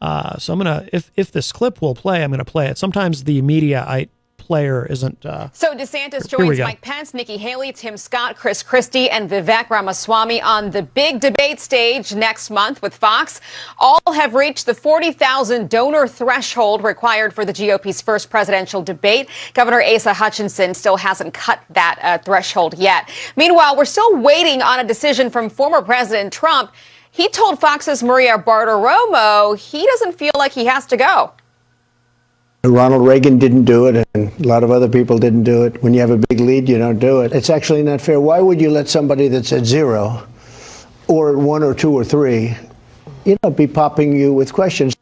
C: So I'm going to, if this clip will play, I'm going to play it. Sometimes the Mediaite player isn't.
I: So DeSantis joins Mike Pence, Nikki Haley, Tim Scott, Chris Christie, and Vivek Ramaswamy on the big debate stage next month with Fox. All have reached the 40,000 donor threshold required for the GOP's first presidential debate. Governor Asa Hutchinson still hasn't cut that threshold yet. Meanwhile, we're still waiting on a decision from former President Trump. He told Fox's Maria Bartiromo he doesn't feel like he has to go.
J: Ronald Reagan didn't do it, and a lot of other people didn't do it. When you have a big lead, you don't do it. It's actually not fair. Why would you let somebody that's at 0 or at 1 or 2 or 3, be popping you with questions?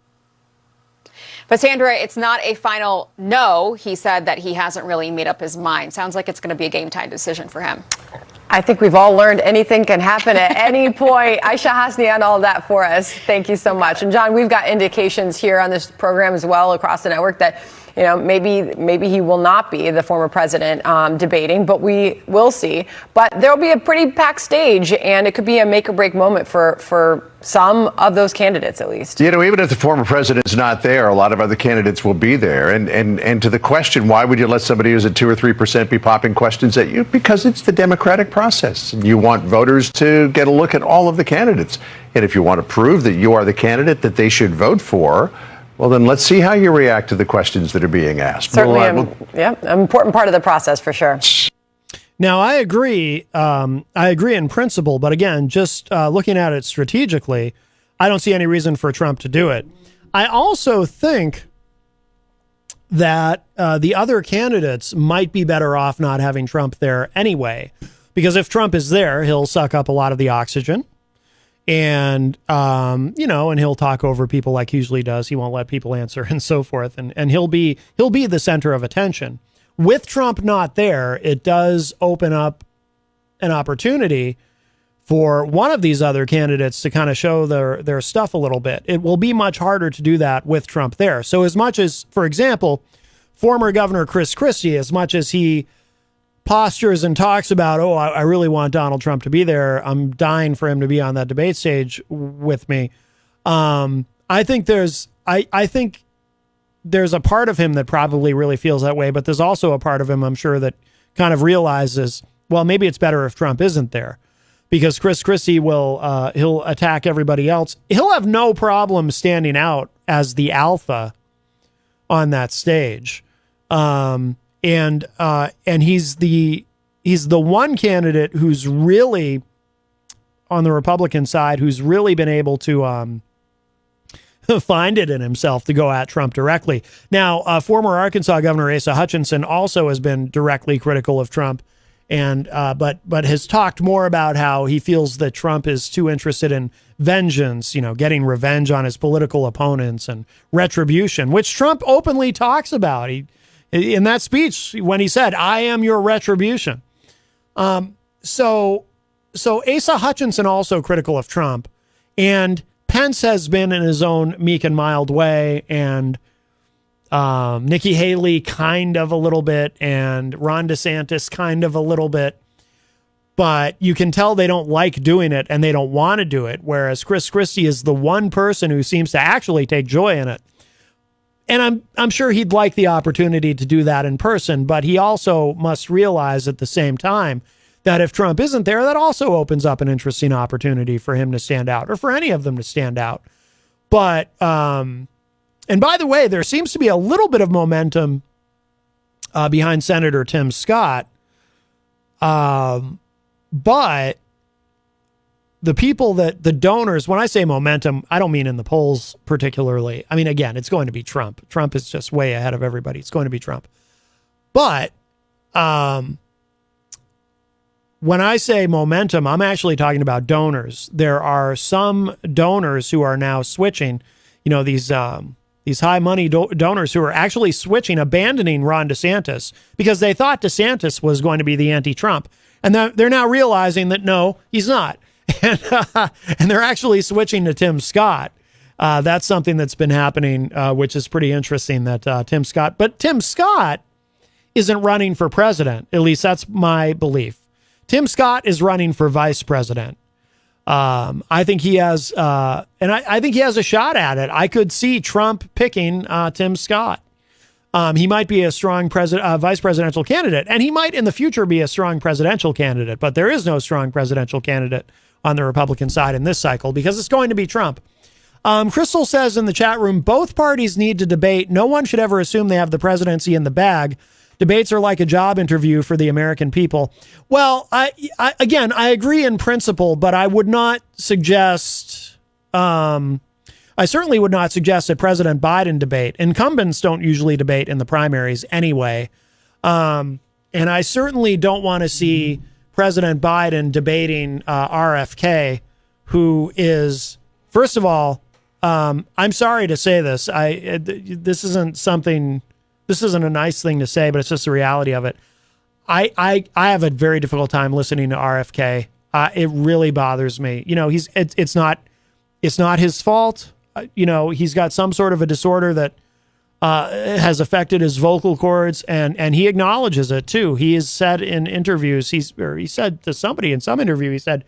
I: But Sandra, it's not a final no. He said that he hasn't really made up his mind. Sounds like it's going to be a game time decision for him.
K: I think we've all learned anything can happen at any point. Aisha Hasni on all that for us. Thank you so much. And John, we've got indications here on this program as well across the network that, maybe he will not be the former president debating, but we will see. But there'll be a pretty packed stage, and it could be a make or break moment for some of those candidates, at least.
L: Even if the former president's not there, a lot of other candidates will be there. And to the question, why would you let somebody who's at 2 or 3% be popping questions at you? Because it's the democratic process. You want voters to get a look at all of the candidates. And if you want to prove that you are the candidate that they should vote for, well, then let's see how you react to the questions that are being asked.
K: Certainly, an important part of the process for sure.
C: Now, I agree. I agree in principle, but again, just looking at it strategically, I don't see any reason for Trump to do it. I also think that the other candidates might be better off not having Trump there anyway, because if Trump is there, he'll suck up a lot of the oxygen. And, and he'll talk over people like he usually does. He won't let people answer and so forth. And he'll be the center of attention. With Trump not there, it does open up an opportunity for one of these other candidates to kind of show their stuff a little bit. It will be much harder to do that with Trump there. So as much as, for example, former Governor Chris Christie, as much as he postures and talks about, I really want Donald Trump to be there, I'm dying for him to be on that debate stage with me. I think there's a part of him that probably really feels that way, but there's also a part of him, I'm sure, that kind of realizes, well, maybe it's better if Trump isn't there, because Chris Christie will, he'll attack everybody else. He'll have no problem standing out as the alpha on that stage. And he's the one candidate who's really on the Republican side, who's really been able to find it in himself to go at Trump directly. Now, former Arkansas Governor Asa Hutchinson also has been directly critical of Trump, and but has talked more about how he feels that Trump is too interested in vengeance, getting revenge on his political opponents and retribution, which Trump openly talks about. He, in that speech, when he said, "I am your retribution." So Asa Hutchinson also critical of Trump, and Pence has been in his own meek and mild way, and Nikki Haley kind of a little bit, and Ron DeSantis kind of a little bit. But you can tell they don't like doing it and they don't want to do it, whereas Chris Christie is the one person who seems to actually take joy in it. And I'm sure he'd like the opportunity to do that in person, but he also must realize at the same time that if Trump isn't there, that also opens up an interesting opportunity for him to stand out, or for any of them to stand out. But, and by the way, there seems to be a little bit of momentum behind Senator Tim Scott. But the people the donors, when I say momentum, I don't mean in the polls particularly. I mean, again, it's going to be Trump. Trump is just way ahead of everybody. It's going to be Trump. But when I say momentum, I'm actually talking about donors. There are some donors who are now switching, these high money donors who are actually switching, abandoning Ron DeSantis because they thought DeSantis was going to be the anti-Trump. And they're now realizing that, no, he's not. And they're actually switching to Tim Scott. That's something that's been happening, which is pretty interesting that Tim Scott isn't running for president. At least that's my belief. Tim Scott is running for vice president. I think he has, I think he has a shot at it. I could see Trump picking Tim Scott. He might be a strong vice presidential candidate, and he might in the future be a strong presidential candidate, but there is no strong presidential candidate on the Republican side in this cycle because it's going to be Trump. Crystal says in the chat room, both parties need to debate. No one should ever assume they have the presidency in the bag. Debates are like a job interview for the American people. Well, I agree in principle, but I would not suggest, I certainly would not suggest a President Biden debate. Incumbents don't usually debate in the primaries anyway. And I certainly don't want to see President Biden debating RFK, who is, first of all, I'm sorry to say this. This isn't a nice thing to say, but it's just the reality of it. I have a very difficult time listening to RFK. It really bothers me. It's not his fault. He's got some sort of a disorder that has affected his vocal cords, and he acknowledges it too. He has said in interviews, he said to somebody in some interview, he said,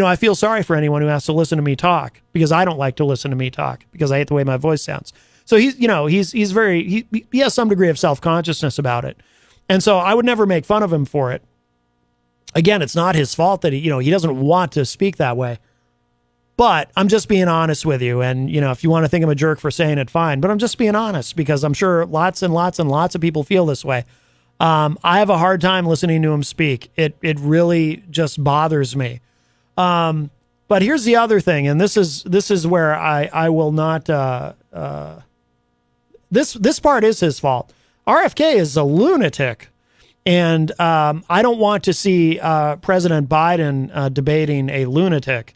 C: I feel sorry for anyone who has to listen to me talk because I don't like to listen to me talk because I hate the way my voice sounds. So he has some degree of self-consciousness about it. And so I would never make fun of him for it. Again, it's not his fault that he doesn't want to speak that way. But I'm just being honest with you. And, if you want to think I'm a jerk for saying it, fine. But I'm just being honest because I'm sure lots and lots and lots of people feel this way. I have a hard time listening to him speak. It really just bothers me. But here's the other thing. And this is where I will not, this part is his fault. RFK is a lunatic. And I don't want to see President Biden debating a lunatic.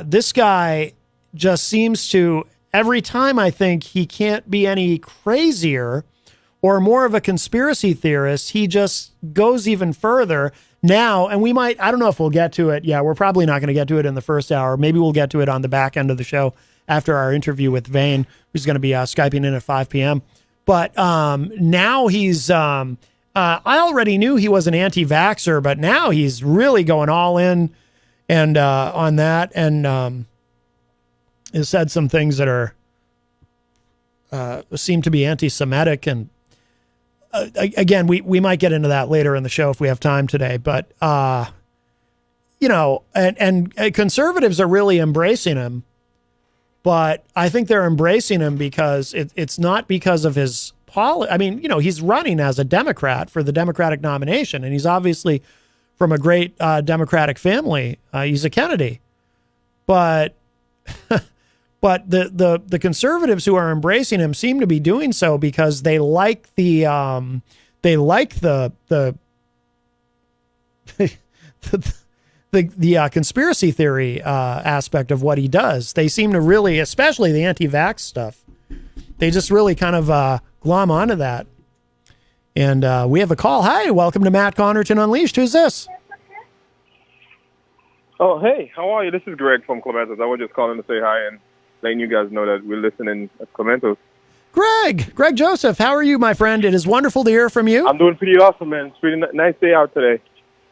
C: This guy just seems to, every time I think he can't be any crazier or more of a conspiracy theorist, he just goes even further now. And we might, I don't know if we'll get to it. Yeah, we're probably not going to get to it in the first hour. Maybe we'll get to it on the back end of the show after our interview with Vane, who's going to be Skyping in at 5 p.m. But now he's, I already knew he was an anti-vaxxer, but now he's really going all in. And on that, and has said some things that are seem to be anti-Semitic, and again, we might get into that later in the show if we have time today. But and conservatives are really embracing him, but I think they're embracing him because it's not because of his policy. I mean, he's running as a Democrat for the Democratic nomination, and he's obviously from a great Democratic family. He's a Kennedy. But But the conservatives who are embracing him seem to be doing so because they like the the conspiracy theory aspect of what he does. They seem to really, especially the anti-vax stuff, they just really kind of glom onto that. And we have a call. Hi, welcome to Matt Connerton Unleashed. Who's this?
M: Oh, hey, how are you? This is Greg from Clementos. I was just calling to say hi and letting you guys know that we're listening at Clementos.
C: Greg Joseph, how are you, my friend? It is wonderful to hear from you.
M: I'm doing pretty awesome, man. It's a pretty nice day out today.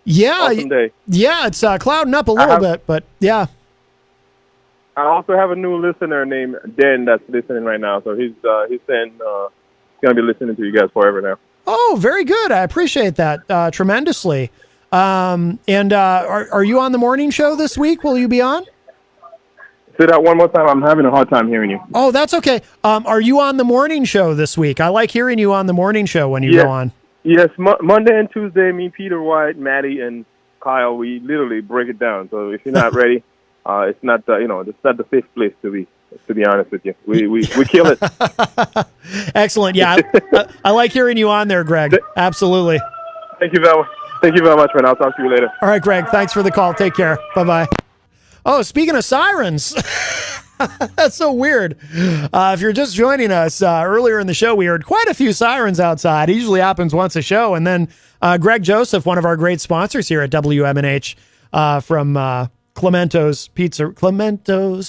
C: Yeah,
M: awesome day.
C: Yeah, it's clouding up a little bit, but yeah.
M: I also have a new listener named Dan that's listening right now. So he's saying he's going to be listening to you guys forever now.
C: Oh, very good. I appreciate that tremendously. And are you on the morning show this week? Will you be on?
M: Say that one more time. I'm having a hard time hearing you.
C: Oh, that's okay. Are you on the morning show this week? I like hearing you on the morning show when you go on.
M: Yes, Monday and Tuesday, me, Peter White, Maddie, and Kyle, we literally break it down. So if you're not ready, it's not it's not the fifth place to be honest with you. We kill it.
C: Excellent. Yeah, I like hearing you on there, Greg. Absolutely.
M: Thank you very much, man. I'll talk to you later.
C: All right, Greg. Thanks for the call. Take care. Bye-bye. Oh, speaking of sirens, that's so weird. If you're just joining us, earlier in the show, we heard quite a few sirens outside. It usually happens once a show. And then Greg Joseph, one of our great sponsors here at WMNH, from Clementos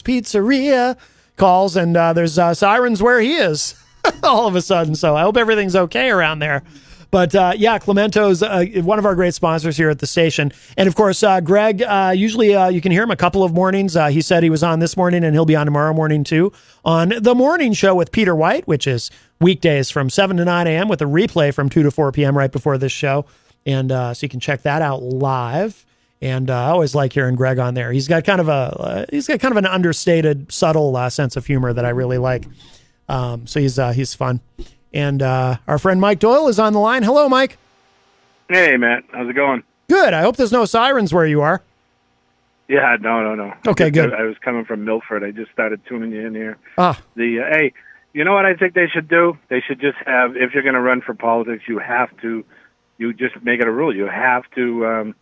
C: Pizzeria, calls, and there's sirens where he is all of a sudden. So I hope everything's okay around there. But yeah, Clemento's one of our great sponsors here at the station. And of course, Greg, usually you can hear him a couple of mornings. He said he was on this morning and he'll be on tomorrow morning too on The Morning Show with Peter White, which is weekdays from 7 to 9 a.m. with a replay from 2 to 4 p.m. right before this show. And so you can check that out live. And I always like hearing Greg on there. He's got kind of an understated, subtle sense of humor that I really like. So he's fun. And our friend Mike Doyle is on the line. Hello, Mike.
N: Hey, Matt. How's it going?
C: Good. I hope there's no sirens where you are.
N: Yeah, no.
C: Okay, good.
N: I was coming from Milford. I just started tuning you in here.
C: Hey,
N: you know what I think they should do? They should just have, if you're going to run for politics, you just make it a rule. You have to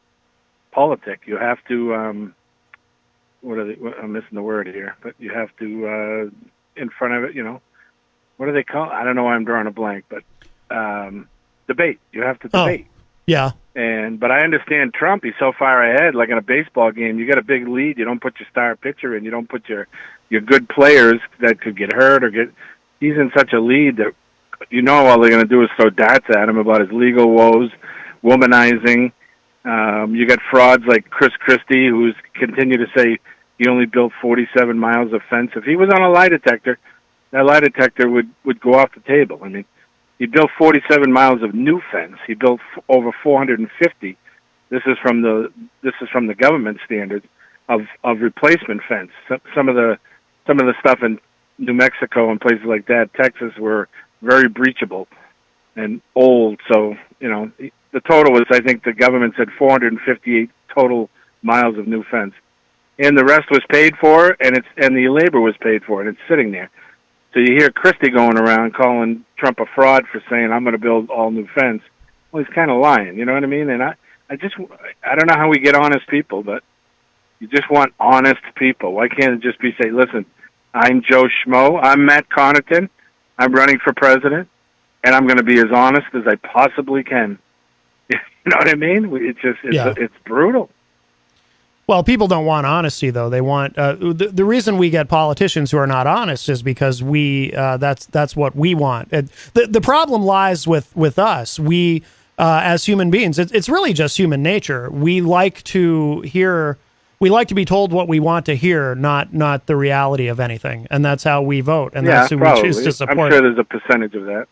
N: politic. You have to, I'm missing the word here, but you have to, in front of it, what do they call it? I don't know why I'm drawing a blank, but debate. You have to debate.
C: Yeah.
N: But I understand Trump. He's so far ahead. Like in a baseball game, you got a big lead. You don't put your star pitcher in. You don't put your good players that could get hurt or get. He's in such a lead that all they're going to do is throw darts at him about his legal woes, womanizing. You got frauds like Chris Christie, who's continue to say he only built 47 miles of fence. If he was on a lie detector, that lie detector would go off the table. I mean, he built 47 miles of new fence. He built over 450. This is from the government standards of replacement fence. Some of the stuff in New Mexico and places like that, Texas, were very breachable and old. So the total was, I think the government said 458 total miles of new fence, and the rest was paid for, and the labor was paid for, and it's sitting there. So you hear Christie going around calling Trump a fraud for saying, I'm going to build all new fence. Well, he's kind of lying, you know what I mean? And I don't know how we get honest people, but you just want honest people. Why can't it just be say, listen, I'm Joe Schmo, I'm Matt Connerton, I'm running for president, and I'm going to be as honest as I possibly can. You know what I mean? It's brutal.
C: Well, people don't want honesty, though. They want the reason we get politicians who are not honest is because that's what we want. The problem lies with us. We as human beings, it's really just human nature. We like to be told what we want to hear, not the reality of anything, and that's how we vote, and that's who we choose to support.
N: I'm sure there's a percentage of that.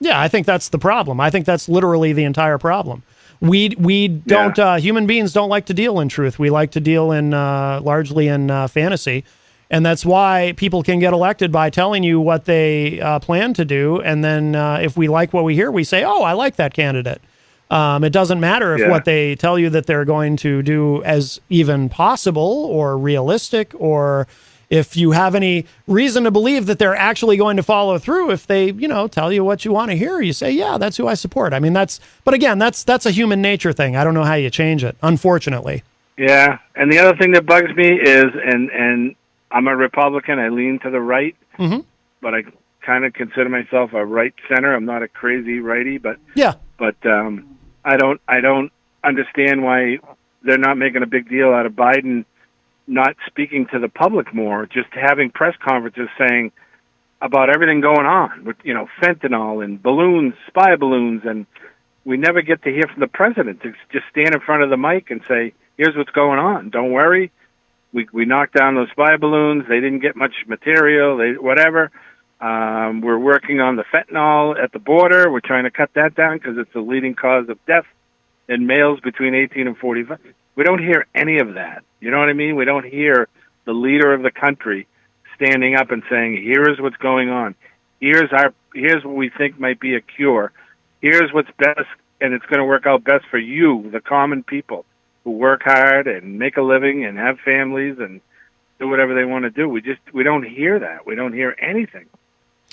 C: Yeah, I think that's the problem. I think that's literally the entire problem. We don't human beings don't like to deal in truth. We like to deal in largely in fantasy, and that's why people can get elected by telling you what they plan to do, and then if we like what we hear, we say, "Oh, I like that candidate." It doesn't matter if what they tell you that they're going to do as even possible or realistic or if you have any reason to believe that they're actually going to follow through, if they, tell you what you want to hear, you say, yeah, that's who I support. I mean, but again, that's a human nature thing. I don't know how you change it, unfortunately.
N: Yeah. And the other thing that bugs me is, and I'm a Republican, I lean to the right, but I kind of consider myself a right center. I'm not a crazy righty, but I don't understand why they're not making a big deal out of Biden not speaking to the public more, just having press conferences saying about everything going on with, fentanyl and balloons, spy balloons, and we never get to hear from the president to just stand in front of the mic and say, here's what's going on. Don't worry. We knocked down those spy balloons. They didn't get much material, whatever. We're working on the fentanyl at the border. We're trying to cut that down because it's the leading cause of death in males between 18 and 45. We don't hear any of that. You know what I mean? We don't hear the leader of the country standing up and saying, here's what's going on. Here's what we think might be a cure. Here's what's best, and it's going to work out best for you, the common people who work hard and make a living and have families and do whatever they want to do. We don't hear that. We don't hear anything.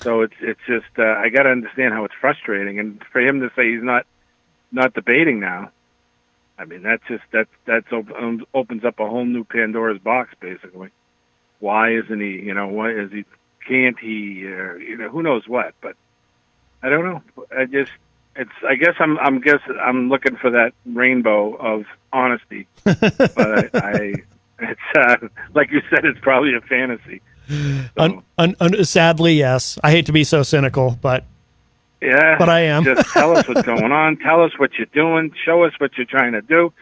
N: So it's just I got to understand how it's frustrating, and for him to say he's not debating now, I mean that opens up a whole new Pandora's box guy. Why isn't he? Why is he? Can't he? Who knows what? But I don't know. I guess I'm looking for that rainbow of honesty, but it's like you said, it's probably a fantasy. So.
C: Sadly, yes. I hate to be so cynical, but I am.
N: Just tell us what's going on. Tell us what you're doing. Show us what you're trying to do.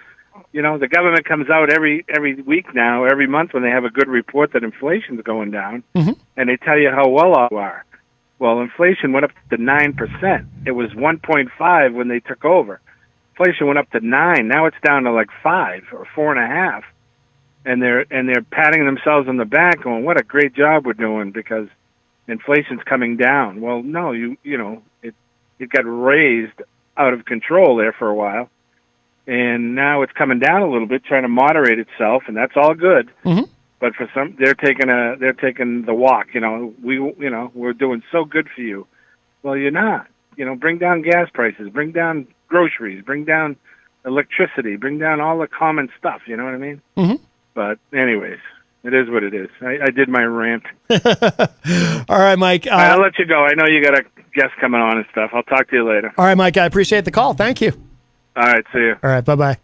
N: The government comes out every week now, every month when they have a good report that inflation's going down, and they tell you how well off you are. Well, inflation went up to 9%. It was 1.5 when they took over. Inflation went up to 9. Now it's down to like 5 or 4.5. And they're patting themselves on the back, going, "What a great job we're doing because inflation's coming down." Well, no, it got raised out of control there for a while, and now it's coming down a little bit, trying to moderate itself, and that's all good. But for some, they're taking the walk. We're doing so good for you. Well, you're not. Bring down gas prices, bring down groceries, bring down electricity, bring down all the common stuff. You know what I mean? But anyways, it is what it is. I did my rant.
C: All right, Mike.
N: I'll let you go. I know you got a guest coming on and stuff. I'll talk to you later.
C: All right, Mike. I appreciate the call. Thank you.
N: All right. See you.
C: All right. Bye-bye.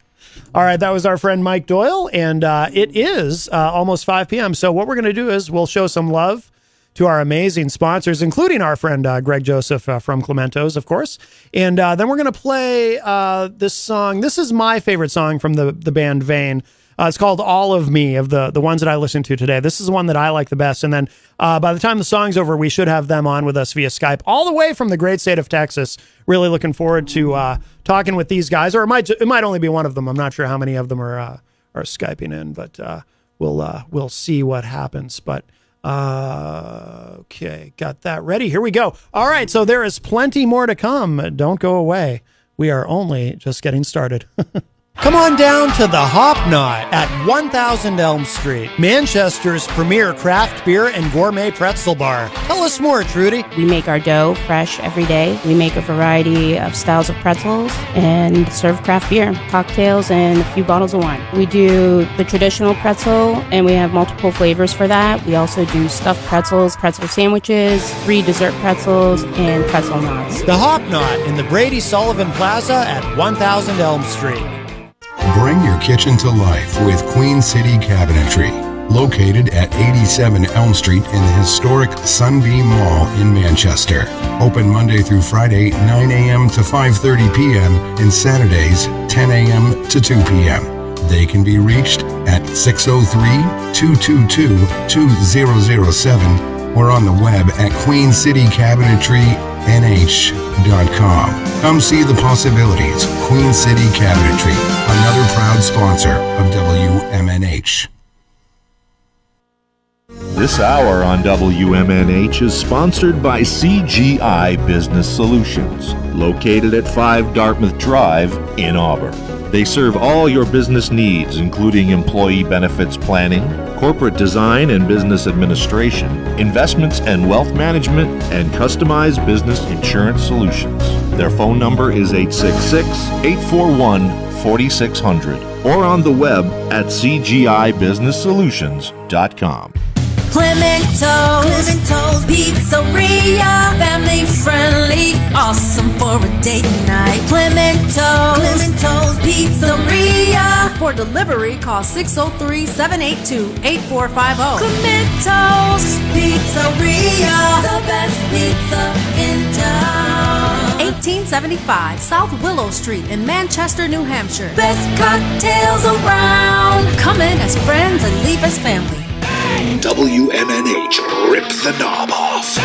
C: All right. That was our friend Mike Doyle, and it is almost 5 p.m. So what we're going to do is we'll show some love to our amazing sponsors, including our friend Greg Joseph from Clementos, of course. And then we're going to play this song. This is my favorite song from the band Vane. It's called All of Me, of the ones that I listened to today. This is the one that I like the best. And then by the time the song's over, we should have them on with us via Skype, all the way from the great state of Texas. Really looking forward to talking with these guys. Or it might only be one of them. I'm not sure how many of them are Skyping in, but we'll see what happens. But okay, got that ready. Here we go. All right, so there is plenty more to come. Don't go away. We are only just getting started. Come on down to the Hop Knot at 1000 Elm Street, Manchester's premier craft beer and gourmet pretzel bar. Tell us more, Trudy.
D: We make our dough fresh every day. We make a variety of styles of pretzels and serve craft beer, cocktails, and a few bottles of wine. We do the traditional pretzel, and we have multiple flavors for that. We also do stuffed pretzels, pretzel sandwiches, free dessert pretzels, and pretzel knots.
C: The Hop Knot in the Brady Sullivan Plaza at 1000 Elm Street.
B: Bring your kitchen to life with Queen City Cabinetry, located at 87 Elm Street in the historic Sunbeam Mall in Manchester. Open Monday through Friday, 9 a.m. to 5:30 p.m. and Saturdays, 10 a.m. to 2 p.m. They can be reached at 603-222-2007 or on the web at queencitycabinetrynh.com. Come see the possibilities. Queen City Cabinetry, another proud sponsor of WMNH.
A: This hour on WMNH is sponsored by CGI Business Solutions, located at 5 Dartmouth Drive in Auburn. They serve all your business needs, including employee benefits planning, corporate design and business administration, investments and wealth management, and customized business insurance solutions. Their phone number is 866-841-4600 or on the web at cgibusinesssolutions.com.
E: Clemento's Pizzeria, family friendly, awesome for a date night. Clemento's Pizzeria. For delivery, call 603-782-8450. Clemento's Pizzeria, the best pizza in town. 1875 South Willow Street in Manchester, New Hampshire. Best cocktails around. Come in as friends and leave as family.
O: WMNH, rip the knob off.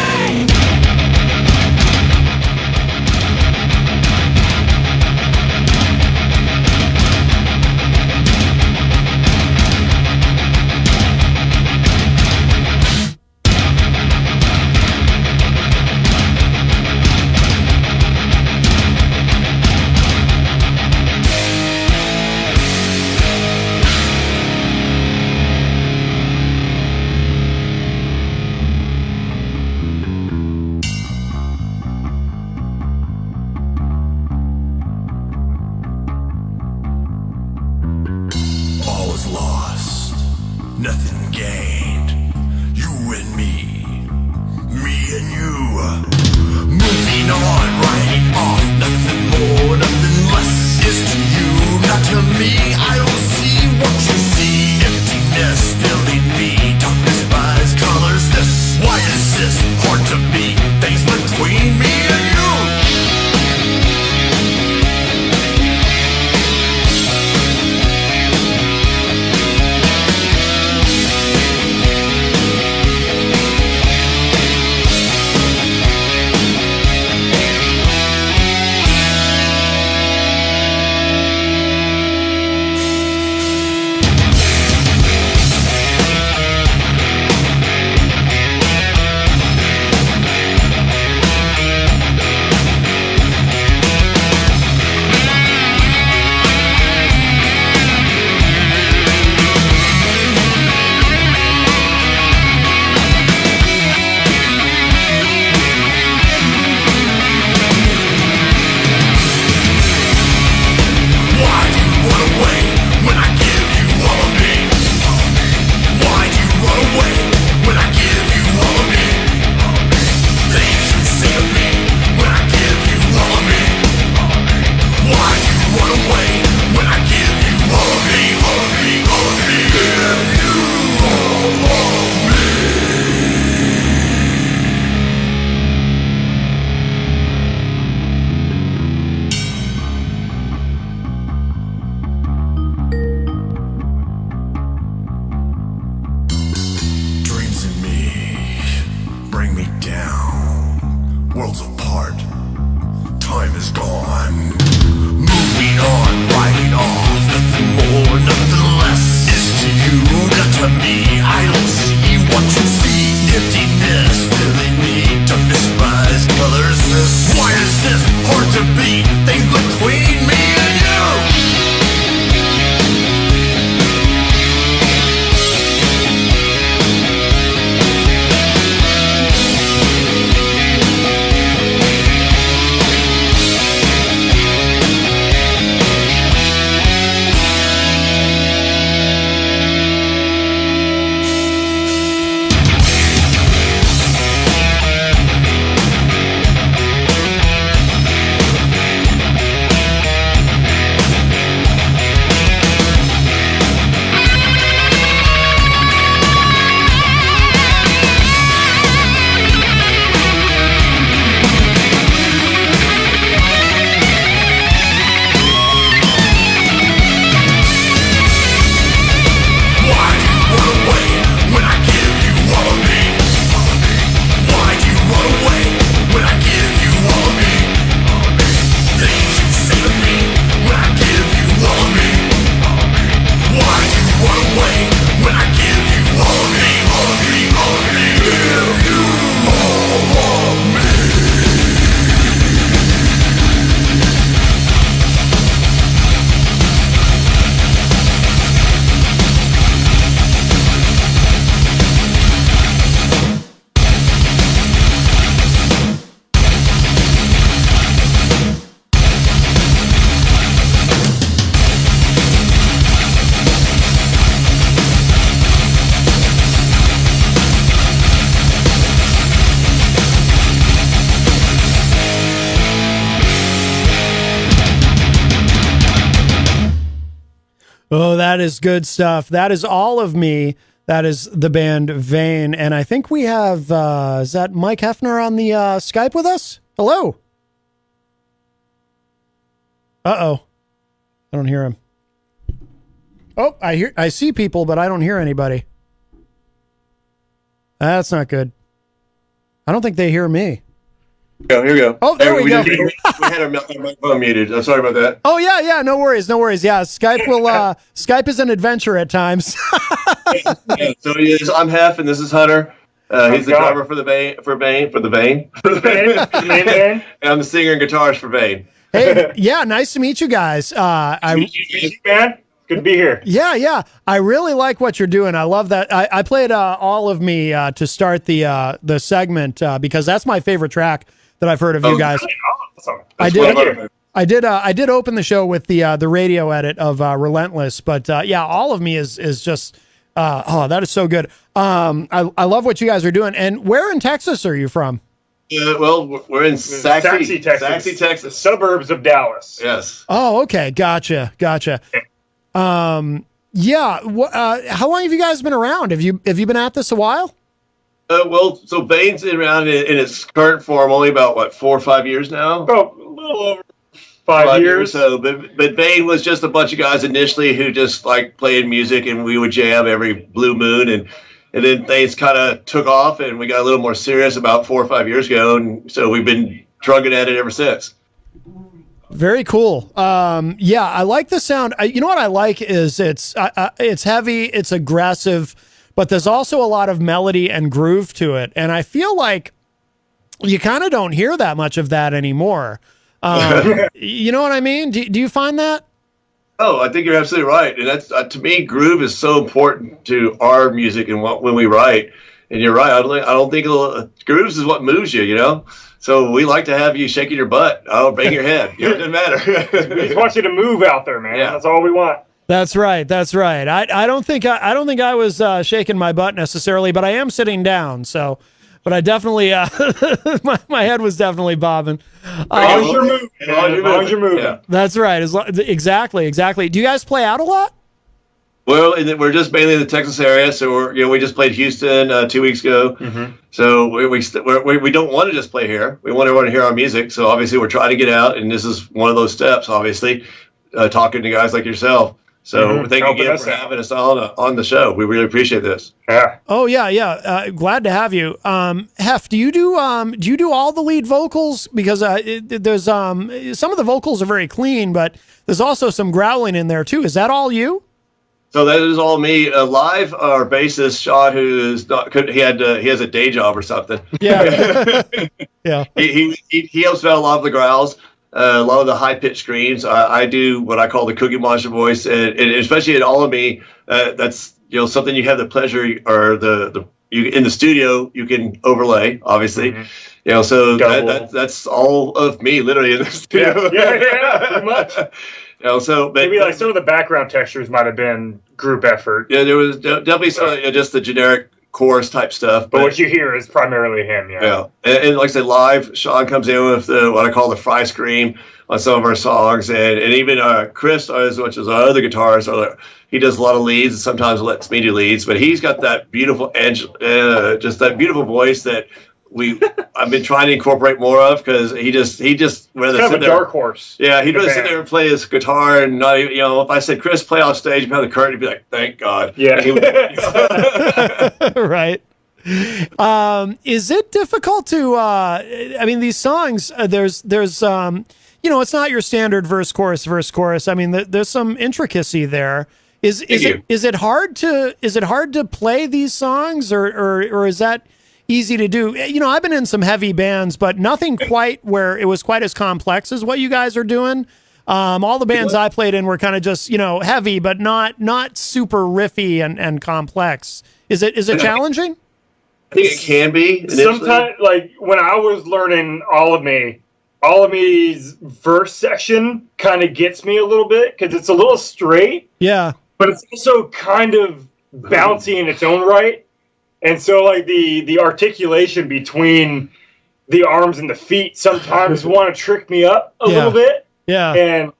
C: That is good stuff. That is All of Me. That is the band Vane. And I think we have, is that Mike Hefner on the Skype with us? Hello. Uh-oh. I don't hear him. Oh, I see people, but I don't hear anybody. That's not good. I don't think they hear me.
P: Here we go.
C: Oh, there we go.
P: We had our microphone muted. I'm sorry about that.
C: Oh, yeah. No worries. Yeah, Skype will, Skype is an adventure at times.
P: Yeah, so I'm Hef, and this is Hunter. He's the drummer for the Vane. And I'm the singer and guitarist for Vane.
C: Hey, yeah, nice to meet you guys.
Q: Man, good to be here.
C: Yeah. I really like what you're doing. I love that. I played All of Me to start the segment because that's my favorite track that I've heard of you guys.
Q: Awesome.
C: I did open the show with the radio edit of Relentless, but yeah, All of Me is just that is so good. I love what you guys are doing. And where in Texas are you from?
P: Well, we're in Saxe, Texas,
Q: suburbs of Dallas.
P: Yes.
C: Oh, okay, gotcha. Yeah. How long have you guys been around? Have you been at this a while?
P: So Vane's been around in its current form only about 4 or 5 years now.
Q: Oh, a little over 5 years.
P: So, but Vane was just a bunch of guys initially who just like playing music, and we would jam every blue moon, and then things kind of took off, and we got a little more serious about 4 or 5 years ago, and so we've been drugging at it ever since.
C: Very cool. Yeah, I like the sound. You know what I like is it's heavy, it's aggressive, but there's also a lot of melody and groove to it. And I feel like you kind of don't hear that much of that anymore. You know what I mean? Do you find that?
P: Oh, I think you're absolutely right. And that's to me, groove is so important to our music and when we write. And you're right. I don't think grooves is what moves you, you know? So we like to have you shaking your butt. I'll bang your head. It doesn't matter.
Q: We just want you to move out there, man. Yeah. That's all we want.
C: That's right. I don't think I was shaking my butt necessarily, but I am sitting down. So, but I definitely my head was definitely bobbing.
Q: As long as you're moving. Yeah.
C: That's right. Exactly. Do you guys play out a lot?
P: Well, we're just mainly in the Texas area, so we just played Houston 2 weeks ago. Mm-hmm. So we don't want to just play here. We want everyone to hear our music. So obviously we're trying to get out, and this is one of those steps. Obviously, talking to guys like yourself. So thank you again for having us on the show. We really appreciate this.
Q: Yeah.
C: Oh yeah. Glad to have you. Hef, do you do all the lead vocals? Because there's some of the vocals are very clean, but there's also some growling in there too. Is that all you?
P: So that is all me. Live, our bassist Sean, who is not, he has a day job or something.
C: Yeah, yeah.
P: He helps out a lot of the growls, a lot of the high pitched screams. I do what I call the Cookie Monster voice, and especially in All of Me, that's something you have the pleasure or you in the studio you can overlay, obviously. Mm-hmm. So that's all of me, literally in the studio.
Q: Yeah, pretty much.
P: So
Q: maybe like some of the background textures might have been group effort.
P: Yeah, there was definitely some, just the generic chorus type stuff.
Q: But what you hear is primarily him.
P: Yeah. And like I said, live, Sean comes in with what I call the fry scream on some of our songs, and even Chris, as much as our other guitarists, he does a lot of leads and sometimes lets me do leads. But he's got that beautiful edge, just that beautiful voice that I've been trying to incorporate more of, because he just rather
Q: kind of a dark horse.
P: Yeah, he'd rather sit there and play his guitar and not even, if I said, Chris, play off stage behind the curtain, he'd be like, thank God.
Q: Yeah.
C: Right. Is it difficult to these songs, there's it's not your standard verse chorus. I mean, there's some intricacy there. Is it hard to play these songs, or is that easy to do? I've been in some heavy bands, but nothing quite where it was quite as complex as what you guys are doing. All the bands I played in were kind of just, heavy, but not super riffy and complex. Is it challenging?
P: I think it can be.
Q: Sometimes, like when I was learning All of Me's verse section kind of gets me a little bit, because it's a little straight.
C: Yeah.
Q: But it's also kind of bouncy in its own right. And so, like, the articulation between the arms and the feet sometimes want to trick me up a little bit.
C: Yeah.
Q: And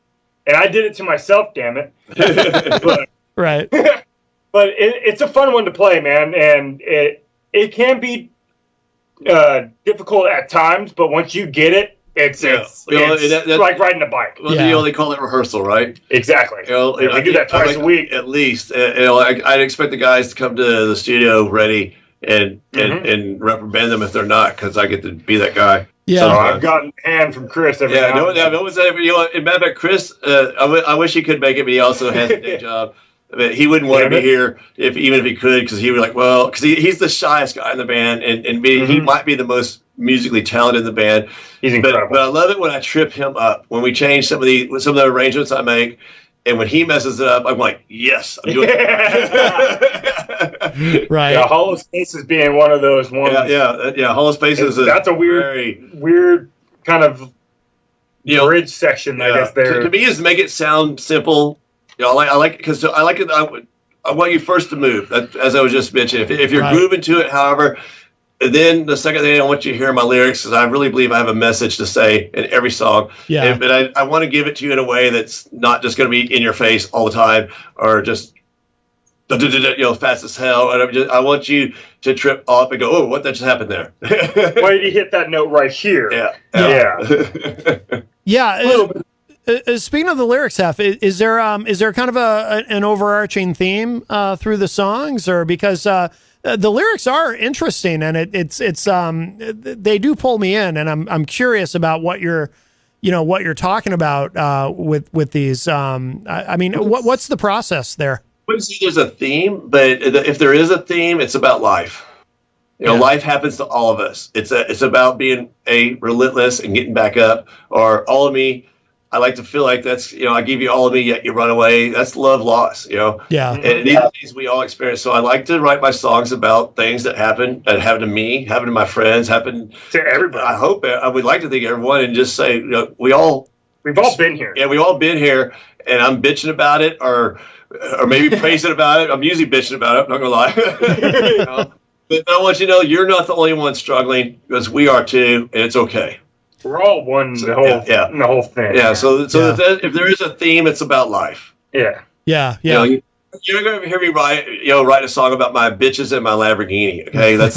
Q: I did it to myself, damn it.
C: Right.
Q: But it's a fun one to play, man, and it can be difficult at times, but once you get it, it's like riding a bike.
P: Well, you know, they call it rehearsal, right?
Q: Exactly.
P: You know,
Q: I do that twice a week
P: at least. I'd expect the guys to come to the studio ready and reprimand them if they're not, because I get to be that guy.
Q: Yeah, so I've gotten a hand from Chris every now and then.
P: No, you know, in matter of fact, Chris, I wish he could make it, but he also has a day job. But he wouldn't want to be here even if he could, because he would be like, well, because he's the shyest guy in the band, and he might be the most musically talented in the band.
Q: He's incredible.
P: But I love it when I trip him up, when we change some of the arrangements I make, and when he messes it up, I'm like, yes, I'm doing it.
C: Right.
Q: Yeah, Hollow Spaces being one of those ones.
P: Yeah. Hollow Spaces.
Q: That's a weird kind of bridge section, I guess. There
P: to me is to make it sound simple. You know, I like because I like it. I want you first to move, as I was just mentioning. If you're grooving to it, however, then the second thing I want you to hear my lyrics, because I really believe I have a message to say in every song.
C: Yeah.
P: But I want to give it to you in a way that's not just going to be in your face all the time, or just fast as hell. And I want you to trip off and go, oh, what just happened there?
Q: Why did he hit that note right here?
C: Yeah. Speaking of the lyrics, Hef, is there kind of an overarching theme through the songs, or because the lyrics are interesting and it's they do pull me in, and I'm curious about what you're talking about with these. I mean, what's the process there?
P: I wouldn't say there's a theme, but if there is a theme, it's about life. You know, life happens to all of us. It's about being relentless and getting back up, or all of me. I like to feel like that's, I give you all of me, yet you run away. That's love lost,
C: Yeah.
P: And these are things we all experience. So I like to write my songs about things that happened to me, happened to my friends, happened
Q: to everybody.
P: I hope, I would like to think everyone, and just say, we've all
Q: been here.
P: Yeah, we've all been here, and I'm bitching about it, or maybe praising about it. I'm usually bitching about it, I'm not going to lie. But I want you to know you're not the only one struggling, because we are too, and it's okay.
Q: We're all one, the whole thing.
P: Yeah, so if there is a theme, it's about life.
Q: Yeah.
C: Yeah.
P: You're going to hear me write a song about my bitches and my Lamborghini. Okay, that's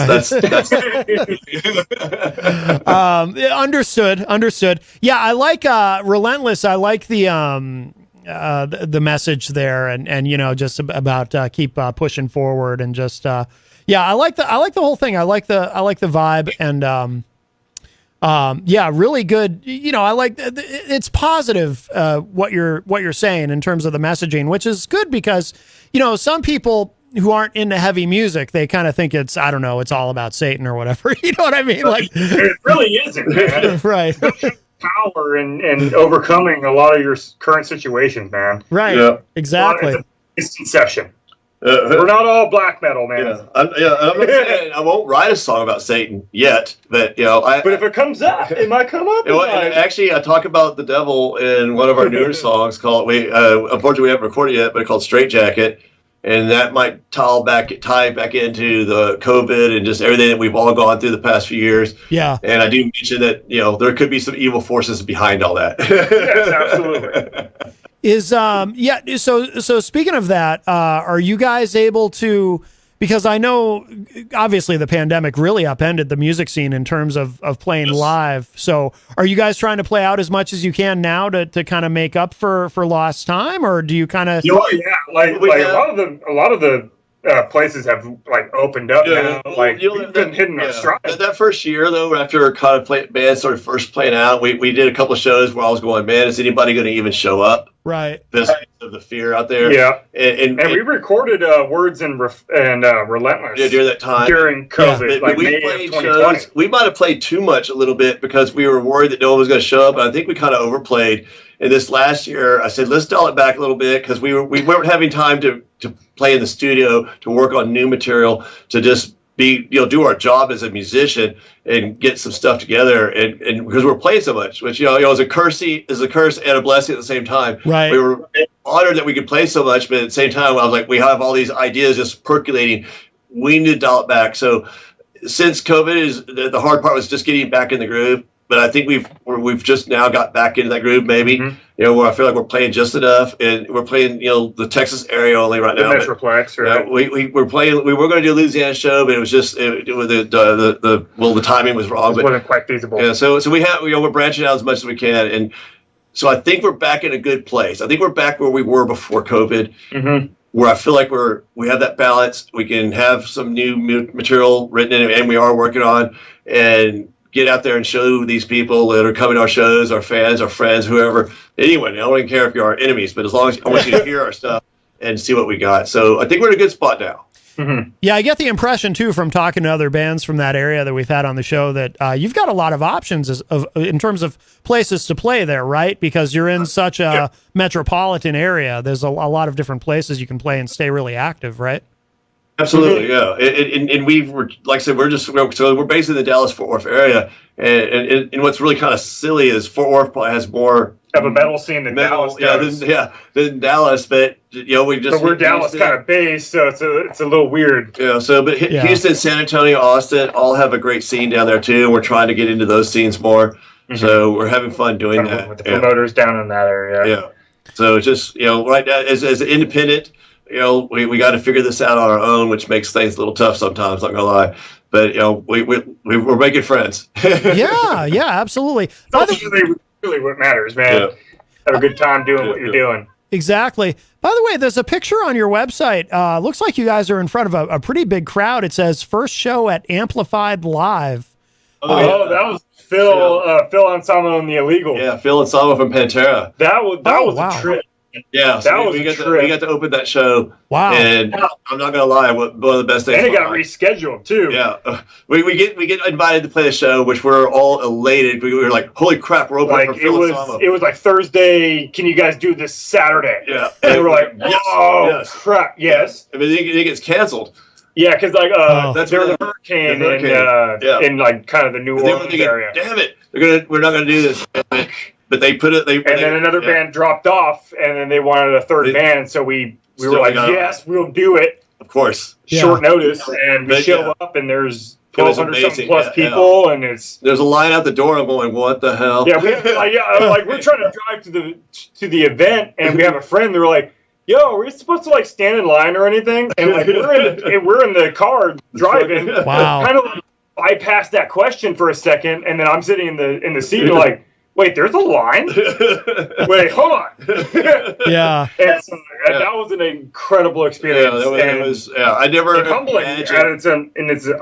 C: understood. Yeah, I like Relentless. I like the message there, and just about keep pushing forward, and just I like the whole thing. I like the vibe, and really good. I like it's positive what you're saying in terms of the messaging, which is good, because some people who aren't into heavy music, they kind of think it's all about Satan or whatever. You know what I mean? Like,
Q: it really isn't, man.
C: Right.
Q: Power and overcoming a lot of your current situations, man.
C: Right. Yeah. Exactly.
Q: It's a misconception. We're not all black metal, man.
P: I'm not saying I won't write a song about Satan yet, but
Q: but if it comes up, it might come up.
P: Actually, I talk about the devil in one of our newer songs called unfortunately we haven't recorded it yet, but called Straight Jacket, and that might tie back into the COVID and just everything that we've all gone through the past few years.
C: Yeah,
P: and I do mention that there could be some evil forces behind all that.
Q: Yes, absolutely.
C: So speaking of that, are you guys able to, because I know obviously the pandemic really upended the music scene in terms of playing live. So are you guys trying to play out as much as you can now to kind of make up for lost time, or do you kind of?
Q: A lot of the places have opened up now. We've been hitting our stride.
P: That first year though, after kind of bands started first playing out, we did a couple of shows where I was going, man, is anybody going to even show up?
C: Right.
P: Because of the fear out there.
Q: Yeah. And we recorded Words and Relentless.
P: Yeah, during that time.
Q: During COVID,
P: we
Q: May
P: played
Q: of 2020.
P: shows. We might have played too much a little bit because we were worried that no one was going to show up. And I think we kind of overplayed. And this last year, I said, let's dial it back a little bit, because we weren't having time to play in the studio, to work on new material, to just do our job as a musician and get some stuff together, and because we're playing so much, which is a curse and a blessing at the same time.
C: Right.
P: We were honored that we could play so much, but at the same time, I was like, we have all these ideas just percolating. We need to dial it back. So since COVID the hard part was just getting back in the groove. But I think we're we've just now got back into that groove, maybe, you know, where I feel like we're playing just enough, and we're playing, you know, the Texas area only right now.
Q: Metroplex, right?
P: We were playing. We were going to do a Louisiana show, but it was just the timing was wrong.
Q: It wasn't quite feasible.
P: Yeah, so we have, you know, we're branching out as much as we can, and so I think we're back in a good place. I think we're back where we were before COVID. Where I feel like we have that balance. We can have some new material written in, and we are working on, and get out there and show these people that are coming to our shows, our fans, our friends, whoever, anyone. I don't even care if you're our enemies, but as long as I want you to hear our stuff and see what we got. So I think we're in a good spot now.
C: Yeah, I get the impression, too, from talking to other bands from that area that we've had on the show that you've got a lot of options in terms of places to play there, right? Because you're in such a metropolitan area. There's a lot of different places you can play and stay really active, right?
P: Absolutely, yeah. And we were, like I said, we're based in the Dallas-Fort Worth area. And what's really kind of silly is Fort Worth probably has more
Q: of a metal scene than Dallas does.
P: Than Dallas, but you know, but
Q: we're Dallas kind of based, so it's a little weird.
P: Yeah, so but Houston, San Antonio, Austin all have a great scene down there too, and we're trying to get into those scenes more. So we're having fun doing that
Q: with the promoters down in that area.
P: Yeah, so just, you know, right now as an independent, you know, we got to figure this out on our own, which makes things a little tough sometimes. Not gonna lie. But you know, we're making friends.
C: yeah, absolutely.
Q: That's really what matters, man. Yeah. Have a good time doing what you're doing.
C: Exactly. By the way, there's a picture on your website. Looks like you guys are in front of a pretty big crowd. It says first show at Amplified Live.
Q: Oh, that was Phil Anselmo and the Illegal.
P: Yeah, Phil Anselmo from Pantera.
Q: That was a trip.
P: Yeah, so we got to open that show.
C: Wow!
P: And I'm not gonna lie, one of the best things.
Q: And it got rescheduled too.
P: Yeah, we get invited to play the show, which we're all elated. We were like, "Holy crap, we're opening for Phil Anselmo."
Q: It was like Thursday. Can you guys do this Saturday?
P: Yeah,
Q: and we're like, "Oh crap, yes!"
P: I mean, it gets canceled.
Q: Yeah, because like that's where the hurricane in like kind of the New Orleans area.
P: Damn it, we're not gonna do this. But they put it.
Q: Then another band dropped off, and then they wanted a third band, so we were like, "Yes, we'll do it."
P: Of course,
Q: short notice, and we show up, and there's 1,200 plus people, and there's
P: a line out the door. I'm going, "What the hell?"
Q: Yeah, we're trying to drive to the event, and we have a friend. They're like, "Yo, are we supposed to like stand in line or anything?" And like we're in the car driving.
C: Wow.
Q: Kind of like bypassed that question for a second, and then I'm sitting in the seat, and like, wait, there's a line? Wait, hold on.
C: Yeah.
Q: And so that was an incredible experience.
P: Yeah, it was. Yeah, I never
Q: humbling in its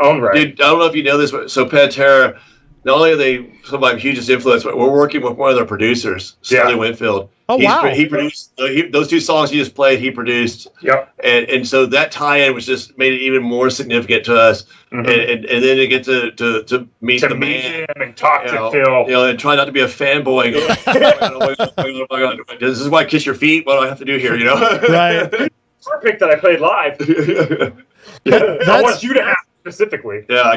Q: own right.
P: Dude, I don't know if you know this, but so Pantera, not only are they some of my hugest influence, but we're working with one of their producers, Sully Winfield.
C: Oh, wow.
P: He produced those two songs you just played. He produced.
Q: Yep.
P: And so that tie-in was just made it even more significant to us. And then to get to meet the man
Q: him and talk to Phil.
P: You know, and try not to be a fanboy. This is why I kiss your feet. What do I have to do here? You know.
C: Right.
Q: Perfect that I played live. I want you to ask specifically.
P: Yeah.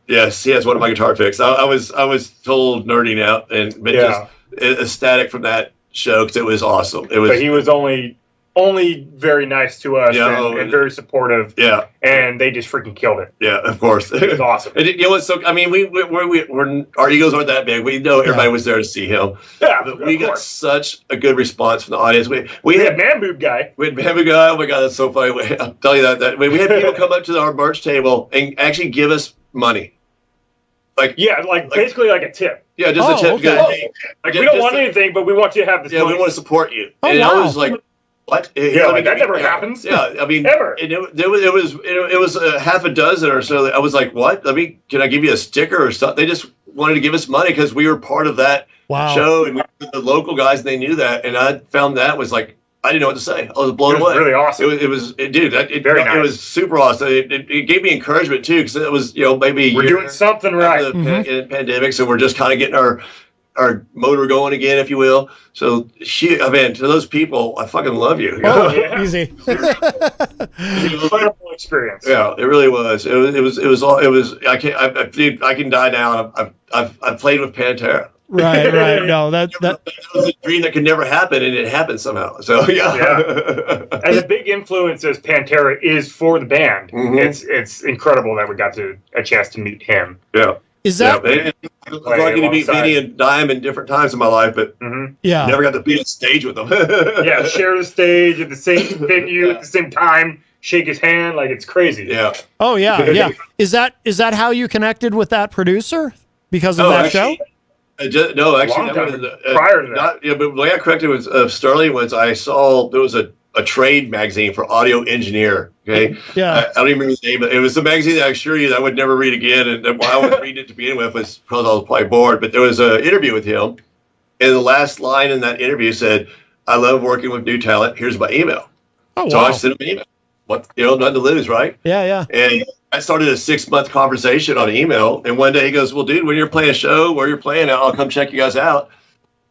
P: Yes, he has one of my guitar picks. I was told nerding out and just ecstatic from that show because it was awesome.
Q: But he was only very nice to us and very supportive.
P: Yeah,
Q: and they just freaking killed it.
P: Yeah, of course,
Q: it was awesome.
P: And, you know, so I mean, we're our egos aren't that big. We know everybody was there to see him.
Q: Yeah,
P: but we got such a good response from the audience.
Q: We had Man Boob Guy.
P: We had Man Boob Guy. Oh my God, that's so funny. I'll tell you that we had people come up to our merch table and actually give us money.
Q: Basically like a tip.
P: Yeah, just a tip.
Q: Okay. Like we don't want anything, but we want you to have this money.
P: We want to support you.
C: Oh,
P: and
C: wow.
P: I was like, what?
Q: Yeah, that never happens.
P: Yeah, I mean,
Q: ever.
P: And it was a half a dozen or so. I was like, what? Can I give you a sticker or something? They just wanted to give us money because we were part of that show, and we were the local guys, and they knew that. And I found that was like, I didn't know what to say. I was blown away.
Q: Really awesome.
P: It was super awesome. It gave me encouragement too, because it was, you know, maybe
Q: we're doing something right
P: in the pandemic, so we're just kind of getting our motor going again, if you will. So, I mean, to those people, I fucking love you.
C: Oh, yeah. Easy.
Q: Incredible experience.
P: Yeah, it really was. It was. I can die now. I've played with Pantera.
C: Right. No, that
P: was a dream that could never happen, and it happened somehow. So yeah.
Q: And the big influence as Pantera is for the band. It's incredible that we got a chance to meet him.
P: Yeah.
C: Is that?
P: I was lucky to meet Vinny and Dime in different times in my life, but
C: yeah,
P: never got to be on stage with them.
Q: Yeah, share the stage at the same venue at the same time, shake his hand, like it's crazy.
P: Yeah.
C: Oh yeah, yeah. Is that how you connected with that producer because of that show?
P: No, actually, that was,
Q: prior to that.
P: But the way I corrected was Sterling was I saw there was a trade magazine for audio engineer. Okay,
C: yeah,
P: I don't even remember his name, but it was the magazine that I assure you that I would never read again. And why I was reading it to begin with was because I was probably bored. But there was an interview with him, and the last line in that interview said, "I love working with new talent. Here's my email."
C: Oh,
P: so
C: wow.
P: I sent him an email. What, nothing to lose, right?
C: Yeah, yeah.
P: And I started a 6-month conversation on email. And one day he goes, "Well, dude, when you're playing a show, where you're playing, I'll come check you guys out."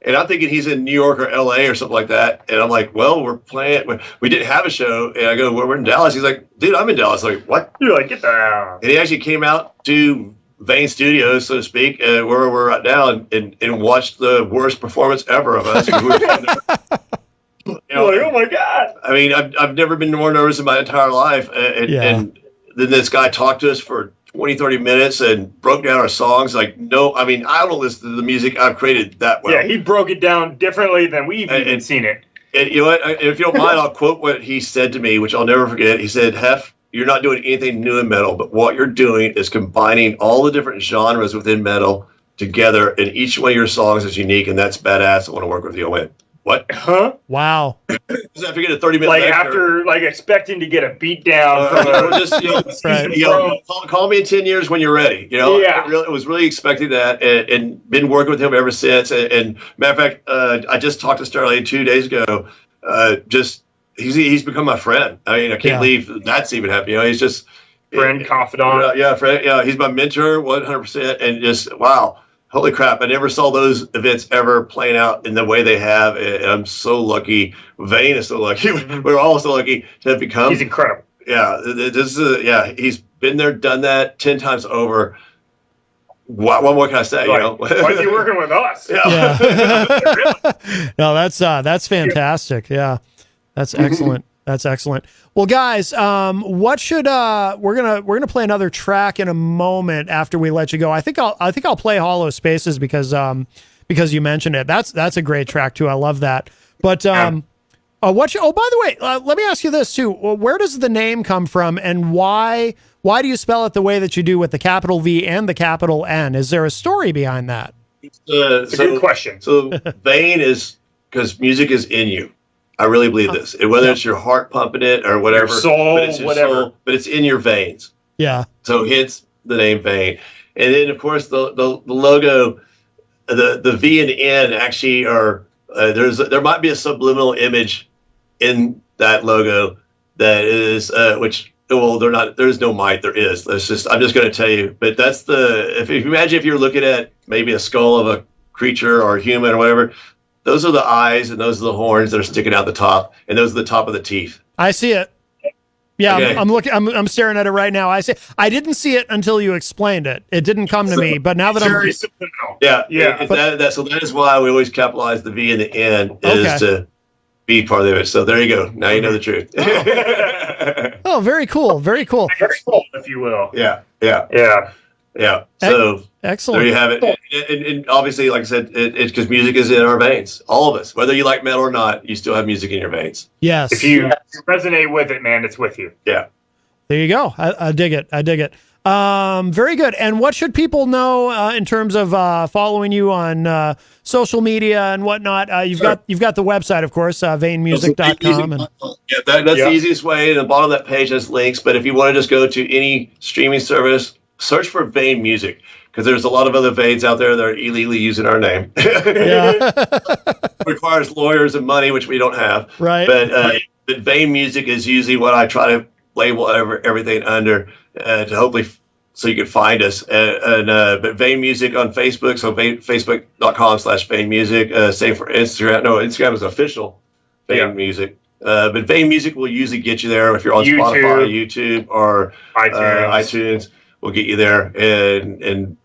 P: And I'm thinking he's in New York or LA or something like that. And I'm like, "Well, we're playing. We didn't have a show." And I go, "Well, we're in Dallas." He's like, "Dude, I'm in Dallas." I'm like, "What?"
Q: You're like, "Get down."
P: And he actually came out to Vane Studios, so to speak, where we're at now, and watched the worst performance ever of us.
Q: You're like, "Oh my God."
P: I mean, I've never been more nervous in my entire life. And then this guy talked to us for 20, 30 minutes and broke down our songs. Like, no, I mean, I don't listen to the music I've created that well.
Q: Yeah, he broke it down differently than we've even seen it.
P: And you know what? If you don't mind, I'll quote what he said to me, which I'll never forget. He said, "Hef, you're not doing anything new in metal, but what you're doing is combining all the different genres within metal together, and each one of your songs is unique, and that's badass. I want to work with you." I went, "What?"
Q: Huh?
C: Wow.
P: I figured a 30-minute
Q: like
P: lecture.
Q: After like expecting to get a beat down from
P: call me in 10 years when you're ready.
Q: Yeah.
P: I was really expecting that, and been working with him ever since. And matter of fact, I just talked to Sterling 2 days ago. He's become my friend. I mean, I can't believe that's even happening. He's just
Q: friend, confidant.
P: Yeah, friend. Yeah, he's my mentor, 100%. And just wow. Holy crap, I never saw those events ever playing out in the way they have. And I'm so lucky. Vane is so lucky. We're all so lucky to have become.
Q: He's incredible.
P: Yeah, this is he's been there, done that 10 times over. What more can I say?
Q: Like, why is he working with us?
C: No, that's fantastic. Yeah, that's excellent. That's excellent. Well, guys, what should we're gonna play another track in a moment after we let you go. I think I'll play Hollow Spaces because you mentioned it. That's a great track too. I love that. But by the way, let me ask you this too. Where does the name come from, and why do you spell it the way that you do with the capital V and the capital N? Is there a story behind that?
Q: It's a good question.
P: So Vane is because music is in you. I really believe this. Whether it's your heart pumping it or whatever,
Q: your soul,
P: but it's your
Q: whatever.
P: soul, but it's in your veins.
C: Yeah.
P: So hence the name Vane. And then of course the logo, the V and N actually are there might be a subliminal image in that logo that is they're not. There's no might. There is. I'm just going to tell you. But that's if you imagine if you're looking at maybe a skull of a creature or a human or whatever. Those are the eyes and those are the horns that are sticking out the top, and those are the top of the teeth.
C: I see it. Yeah,
P: Okay.
C: I'm looking. I'm staring at it right now. I didn't see it until you explained it. It didn't come to me, but now that
Q: very subliminal.
P: Yeah. So that is why we always capitalize the V and the N is to be part of it. So there you go. Now you know the truth.
C: Oh, very cool. Very cool.
Q: If you will.
P: Yeah. So
C: excellent.
P: there you have it. And obviously, like I said, it's because music is in our veins. All of us, whether you like metal or not, you still have music in your veins.
C: Yes.
Q: If you resonate with it, man, it's with you.
P: Yeah.
C: There you go. I dig it. Very good. And what should people know in terms of following you on social media and whatnot? You've got the website, of course, vanemusic.com.
P: That's the easiest way. At the bottom of that page has links. But if you want to just go to any streaming service, search for Vane Music, because there's a lot of other Vanes out there that are illegally using our name. Requires lawyers and money, which we don't have.
C: Right.
P: But Vane Music is usually what I try to label everything under to hopefully so you can find us. But Vane Music on Facebook, so facebook.com/Vane Music. Same for Instagram. No, Instagram is official Vane Music. But Vane Music will usually get you there if you're on Spotify, YouTube, or iTunes. We'll get you there, and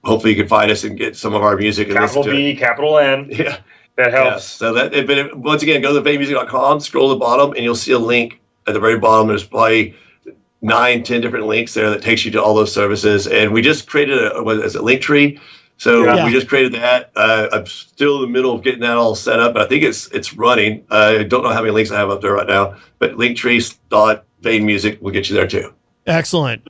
P: hopefully you can find us and get some of our music.
Q: Capital V, capital N.
P: Yeah,
Q: that helps.
P: Yeah. So but once again, go to vanemusic.com, scroll to the bottom, and you'll see a link at the very bottom. There's probably 9-10 different links there that takes you to all those services. And we just created a Linktree. So we just created that. I'm still in the middle of getting that all set up, but I think it's running. I don't know how many links I have up there right now, but Linktree.VaneMusic will get you there too.
C: Excellent.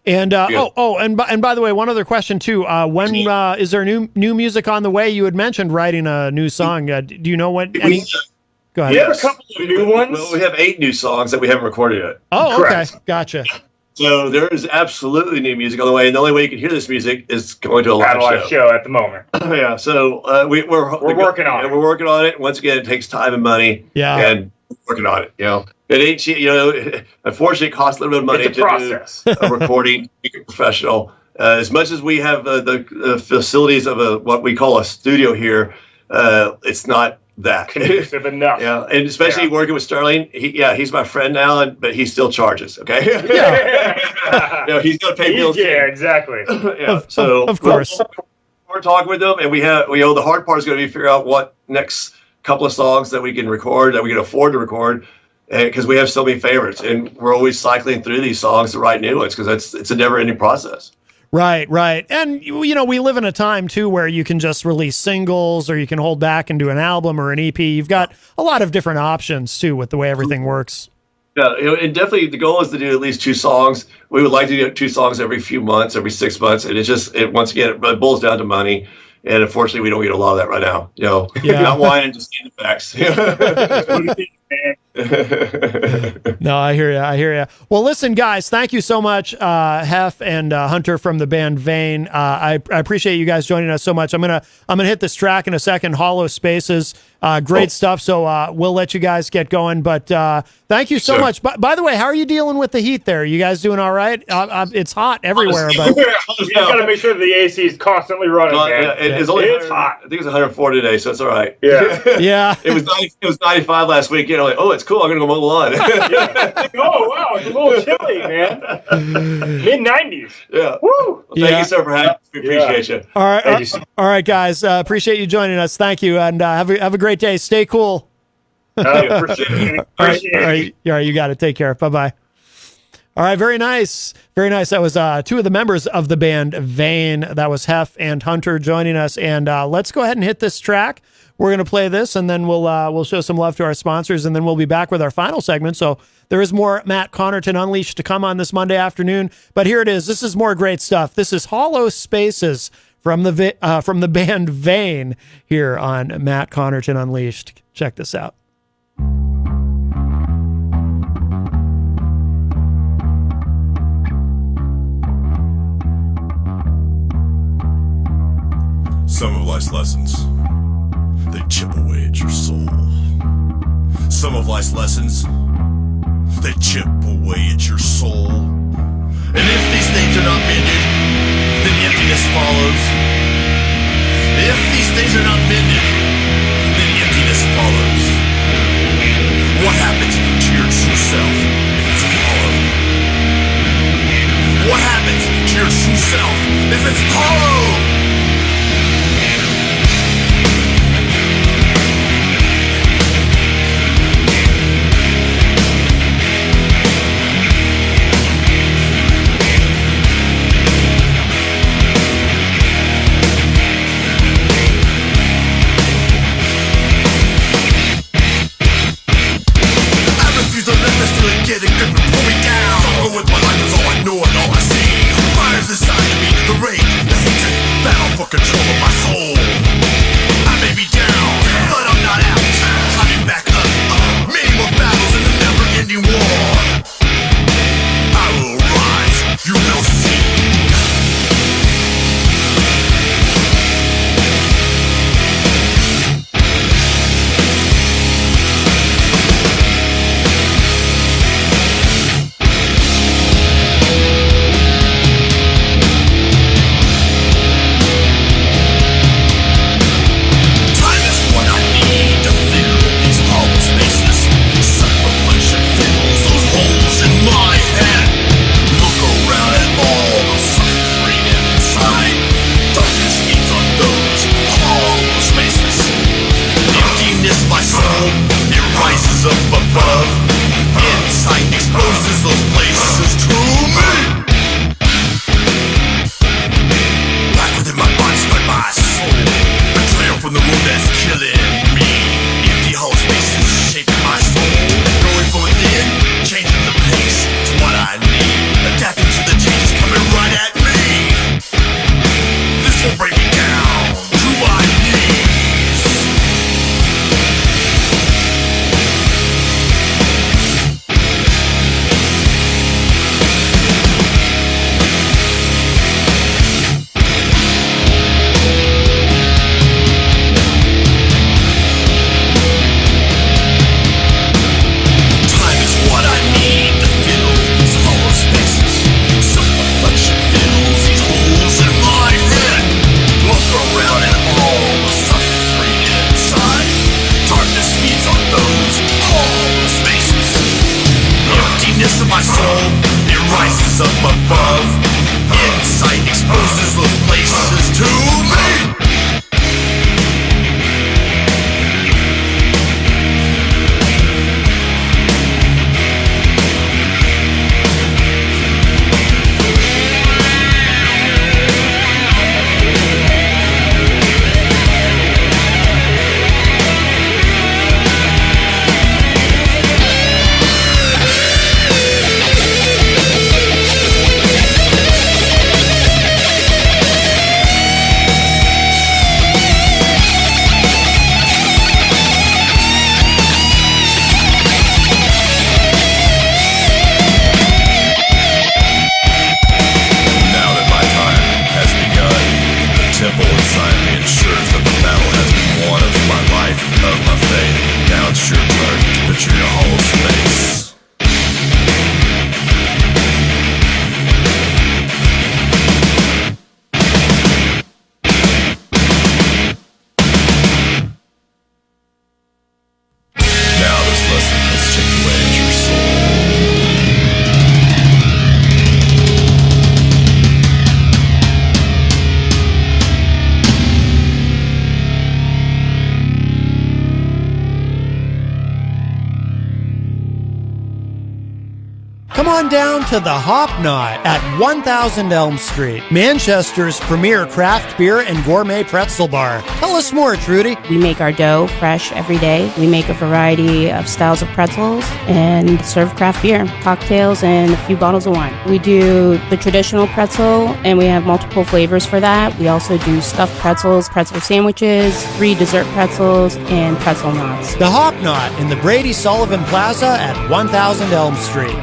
C: And and by the way, one other question too. When is there new music on the way? You had mentioned writing a new song. Do you know what? Go ahead.
Q: We have a couple of new ones.
P: Well, we have 8 new songs that we haven't recorded yet.
C: Oh, okay, gotcha.
P: So there is absolutely new music on the way, and the only way you can hear this music is going to a live
Q: show at the moment.
P: Yeah, so we're working on it. We're working on it. Once again, it takes time and money. Yeah, and we're working on it. It ain't cheap. Unfortunately, it costs a little bit of money to do a recording, make it professional. As much as we have the facilities of what we call a studio here, it's not that
Q: conducive enough.
P: Yeah, and especially working with Sterling. He's my friend now, but he still charges. Okay. He's gonna pay bills.
Q: Yeah, exactly.
P: So
C: of course
P: we're talking with them, and the hard part is going to be figure out what next couple of songs that we can record, that we can afford to record, because we have so many favorites, and we're always cycling through these songs to write new ones because it's a never-ending process.
C: Right. And, we live in a time, too, where you can just release singles or you can hold back and do an album or an EP. You've got a lot of different options, too, with the way everything works.
P: Yeah, and definitely the goal is to do at least 2 songs. We would like to do 2 songs every few months, every 6 months. And once again, it boils down to money. And unfortunately, we don't get a lot of that right now. Not whining, just getting the facts.
C: No, I hear you. Well, listen, guys, thank you so much, Hef and Hunter from the band Vane. I appreciate you guys joining us so much. I'm gonna hit this track in a second. Hollow Spaces, great stuff. So we'll let you guys get going. But thank you so much. By the way, how are you dealing with the heat there? You guys doing all right? It's hot everywhere, but
Q: you got to make sure the AC is constantly running.
P: It's hot. I think it's 104 today, so it's all right.
C: Yeah.
P: It was 95 last week. It's cool. I'm gonna go mow the lawn.
Q: Oh wow, it's a little chilly, man. Mid-90s.
P: Yeah. Woo. Well, thank you, sir, for having us. We appreciate you.
C: All right, guys. Appreciate you joining us. Thank you, and have a great day. Stay cool.
Q: Appreciate it.
C: All right. You got it. Take care. Bye-bye. All right, very nice. Very nice. That was 2 of the members of the band Vane. That was Hef and Hunter joining us. And let's go ahead and hit this track. We're going to play this, and then we'll show some love to our sponsors, and then we'll be back with our final segment. So there is more Matt Connarton Unleashed to come on this Monday afternoon. But here it is. This is more great stuff. This is Hollow Spaces from the band Vane here on Matt Connarton Unleashed. Check this out.
R: Some of life's lessons, they chip away at your soul. Some of life's lessons, they chip away at your soul. And if these things are not mended, then emptiness follows. If these things are not mended, then emptiness follows. What happens to your true self if it's hollow? What happens to your true self if it's hollow? Get a grip and pull me down. Struggle with my life is all I know and all I see. Fires inside of me, the rage, the hatred, battle for control of my soul. I may be down, but I'm not out. Climbing back up, many more battles in the never-ending war. I will rise, you will see.
C: on down to the Hop Knot at 1000 Elm Street, Manchester's premier craft beer and gourmet pretzel bar. Tell us more, Trudy.
D: We make our dough fresh every day. We make a variety of styles of pretzels and serve craft beer, cocktails, and a few bottles of wine. We do the traditional pretzel, and we have multiple flavors for that. We also do stuffed pretzels, pretzel sandwiches, 3 dessert pretzels, and pretzel knots.
C: The Hop Knot in the Brady Sullivan Plaza at 1000 Elm Street.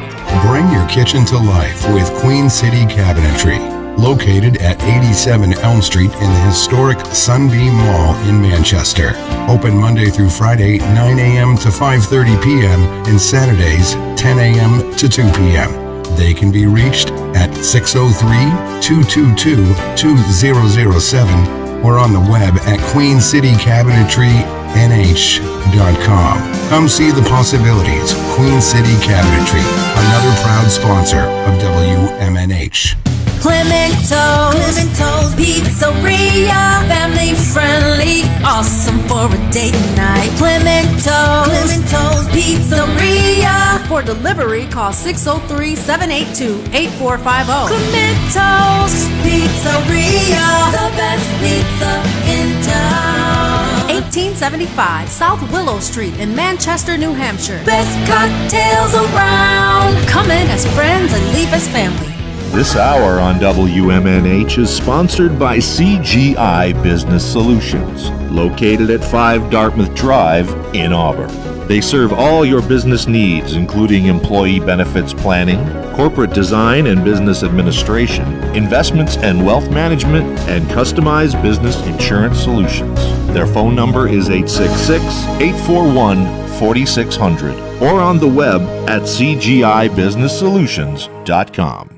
B: Bring your kitchen to life with Queen City Cabinetry. Located at 87 Elm Street in the historic Sunbeam Mall in Manchester. Open Monday through Friday, 9 a.m. to 5:30 p.m. and Saturdays, 10 a.m. to 2 p.m. They can be reached at 603-222-2007 or on the web at queencitycabinetrynh.com. Come see the possibilities. Queen City Cabinetry, another proud sponsor of WMNH.
E: Clemento's Pizzeria, family friendly, awesome for a date night. Clemento's Pizzeria. For delivery, call 603-782-8450. Clemento's Pizzeria, the best pizza in town. 1875 South Willow Street in Manchester, New Hampshire. Best cocktails around. Come in as friends and leave as family.
A: This hour on WMNH is sponsored by CGI Business Solutions, located at 5 Dartmouth Drive in Auburn. They serve all your business needs, including employee benefits planning, corporate design and business administration, investments and wealth management, and customized business insurance solutions. Their phone number is 866-841-4600 or on the web at cgibusinesssolutions.com.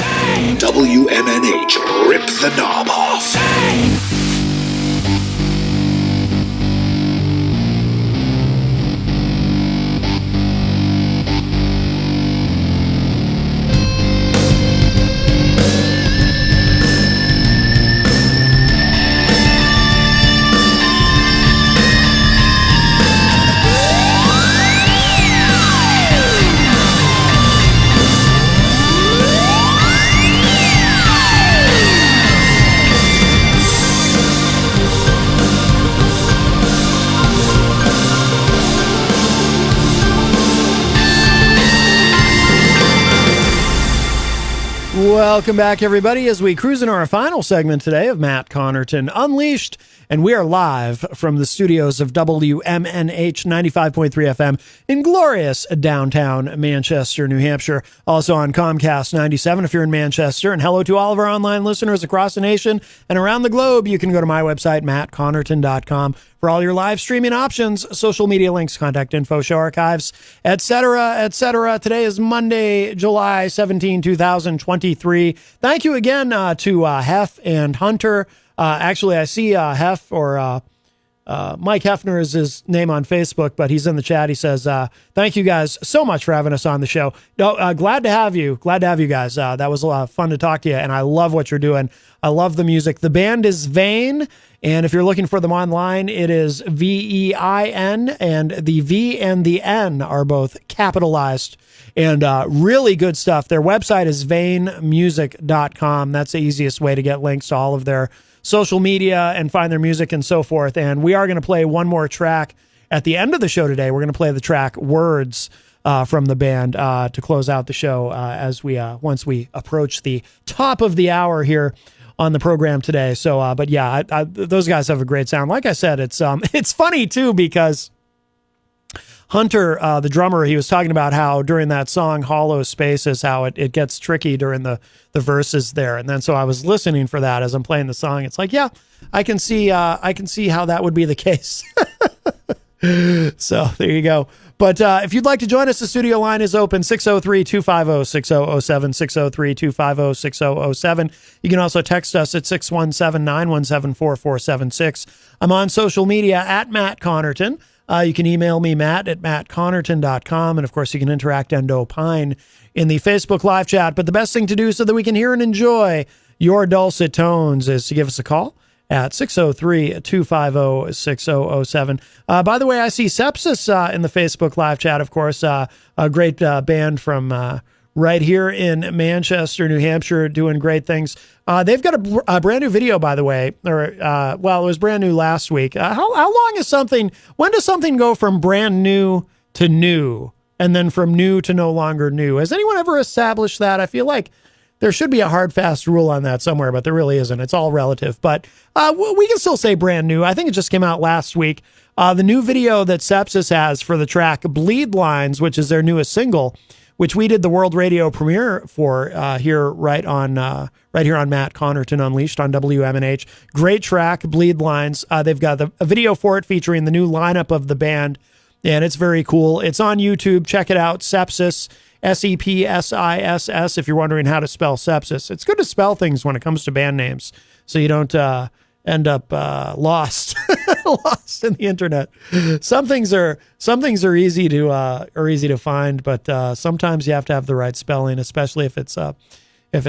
O: WMNH, rip the knob off.
C: Welcome back, everybody, as we cruise into our final segment today of Matt Connerton Unleashed. And we are live from the studios of WMNH 95.3 FM in glorious downtown Manchester, New Hampshire. Also on Comcast 97 if you're in Manchester. And hello to all of our online listeners across the nation and around the globe. You can go to my website, mattconnerton.com, for all your live streaming options, social media links, contact info, show archives, etc., etc. Today is Monday, July 17, 2023. Thank you again to Hef and Hunter. Actually, I see Hef, or Mike Hefner is his name on Facebook, but he's in the chat. He says, thank you guys so much for having us on the show. No, glad to have you. Glad to have you guys. That was a lot of fun to talk to you, and I love what you're doing. I love the music. The band is Vain, and if you're looking for them online, it is VEIN, and the V and the N are both capitalized. And really good stuff. Their website is vainmusic.com. That's the easiest way to get links to all of their social media and find their music and so forth. And we are going to play one more track at the end of the show today. We're going to play the track Words from the band to close out the show as we once we approach the top of the hour here on the program today. So, but yeah, those guys have a great sound. Like I said, it's funny too, because Hunter, the drummer, he was talking about how during that song Hollow Spaces, how it gets tricky during the verses there. And then so I was listening for that as I'm playing the song. It's like, yeah, I can see how that would be the case. So there you go. But if you'd like to join us, the studio line is open, 603-250-6007, 603-250-6007. You can also text us at 617-917-4476. I'm on social media at Matt Connerton. You can email me, Matt, at mattconnerton.com. And, of course, you can interact and opine in the Facebook live chat. But the best thing to do so that we can hear and enjoy your dulcet tones is to give us a call at 603-250-6007. By the way, I see Sepsis in the Facebook live chat, of course, a great band from right here in Manchester, New Hampshire, doing great things. They've got a brand new video, by the way, it was brand new last week. How long is something, when does something go from brand new to new and then from new to no longer new? Has anyone ever established that? I feel like there should be a hard, fast rule on that somewhere, but there really isn't. It's all relative, but we can still say brand new. I think it just came out last week. The new video that Sepsis has for the track Bleed Lines, which is their newest single, which we did the world radio premiere for here right here on Matt Connerton Unleashed on WMNH. Great track, Bleed Lines. They've got a video for it featuring the new lineup of the band, and it's very cool. It's on YouTube. Check it out. Sepsis, Sepsiss, if you're wondering how to spell sepsis. It's good to spell things when it comes to band names so you don't end up lost lost in the internet. Some things are easy to find, but sometimes you have to have the right spelling, especially if it's